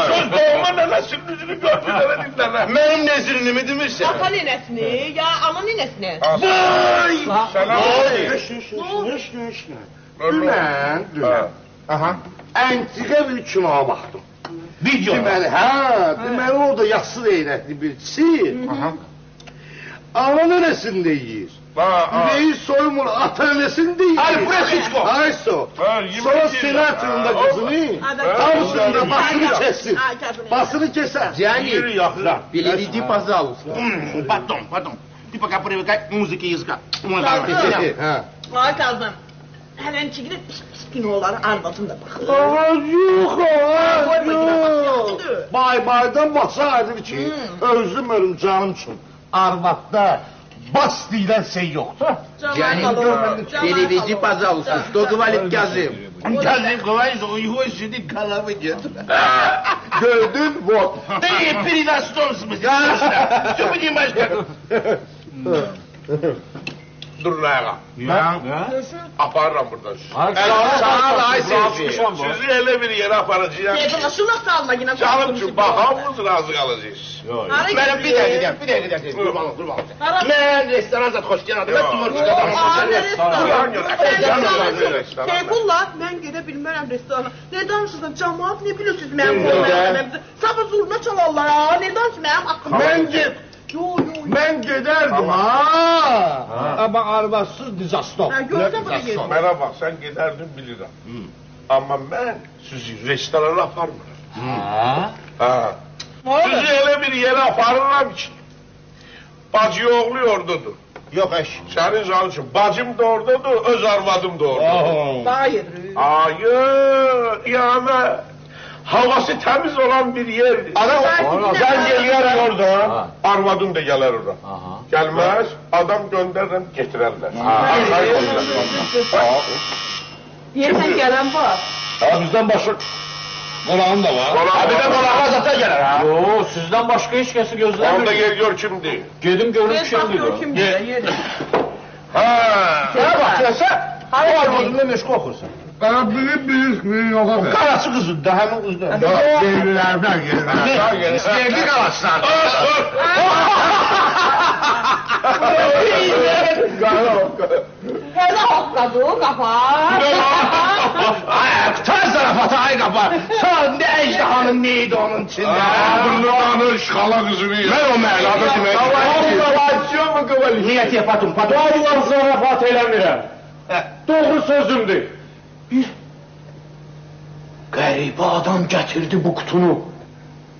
Söz doğma nənəsinin üzünü gördü nənə deyir nənə. Mənim nəzirini mi demişsən? Ata nənəsini, ya ana nənəsini. Vay! Sənə Dünən, Əntiqə bir kinoya baxdım. Video. Deməli orada yassı eynəkli bir çiğ. Ana nənəsində yiyir. Üreyi soymur, ata nənəsində yiyir. Alfred Hitchcock. Hayso. Sonra senatorunda kızını, hamısında basını kessin. Basını keser. Дядя, переведи, пожалуйста. Потом. Ты пока привыкай к музыке языка. Ay Kazım. Hemen çekilip pis kinolar arvasında bak. Yok. Baydan baxsaydı ki, özüm ölüm canım üçün. Arvadda bas deyilən şey yoxdur. Переведи, пожалуйста, что говорит Казым. Казым говорит, у него сидит головы нет. Gördün, вот. Ты передаст в том смысле. Все понимаешь, как... Durun ayağa. Aparıram buradan sizi. Sağ ol, ay sevgi. Sizi elə bir yere aparacağım. Teyze şunu salma yine. Canım için bakamız razı kalacağız. Benim bir dakika. Dur bakalım. Ben restoran zat hoş geldin. Ben tümörcüde Seyfullah, ben gidebilmem restorana. Ne danışırsan, cemaat ne biliyorsunuz benim olmayan. Sabır zurna çalarlar ha. Ne danışırsan benim aklım. Ben giderdim ha. Ama arvasız dizastop. Bana bak sen giderdin bilirim. Ama ben sizi restorana aparmıyorum. Sizi elə bir yere aparıram ki. Bacı oğlu oradadır. Yok eş. Senin canın için bacım da oradadır, öz arvadım da oradadır. Hayır. Hayır, yani havası temiz olan bir yerdir. Sen geliyorsun orada, arvadın da gelir orada. Gelmez, adam gönderirim, getirirler. Yerden gelen var. Bizden başka qonağım da var. Bir de qonağına zaten gelir ha. Yo, sizden başka hiç kəsi gözləmir. Onda gel gör kimdir. Gedim görüm kimdir. Sana bak sen, o arvadında meşgul okursun. Bana büyük yola ver. Karası kızın da hemen kızdan. Gelirlerden. İsteyerli kalaslar. Hele hopladı kafa. Tez zarafata ay kafa. Sen ne ejderhanın neydi onun içinde? Bunu danış, kala kızını ya. Ben o məlada demək. Kavalisyon mu kavalisyon? Niyyət yapadım, patron. Allah zarafat eləmirəm. Doğru sözümdür. Bir qəribə adam gətirdi bu qutunu.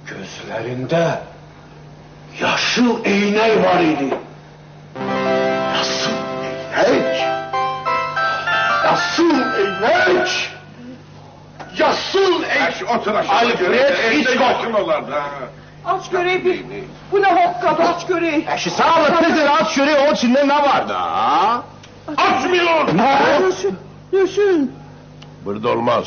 Gözlərində yaşıl eynək var idi. Yaşıl eynək. Yaşıl eynək. Yaşıl eynək. Otur aşağı. Alfred Hitchcock. Aç göreyim bir. Bu ne hokkadı aç göreyim. Eşi sağ ol nedir aç göreyim onun içinde ne vardı ha? Açmıyor. Düşün. Burada olmaz.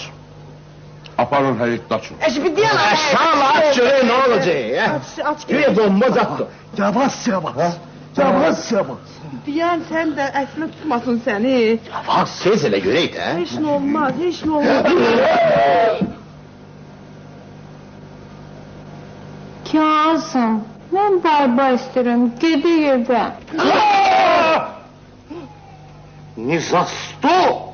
Aparın heyet açın. Eşi bir diyen Sağ ol aç göreyim ne olacak ya? Aç Güya donmaz attı. Yavaş. Diyen sen de esne tutmasın seni. Yavaş ses hele göreyim de. Hiç ne olmaz. Kazım, ben barbar isterim. Gidi yerden. Nizasto!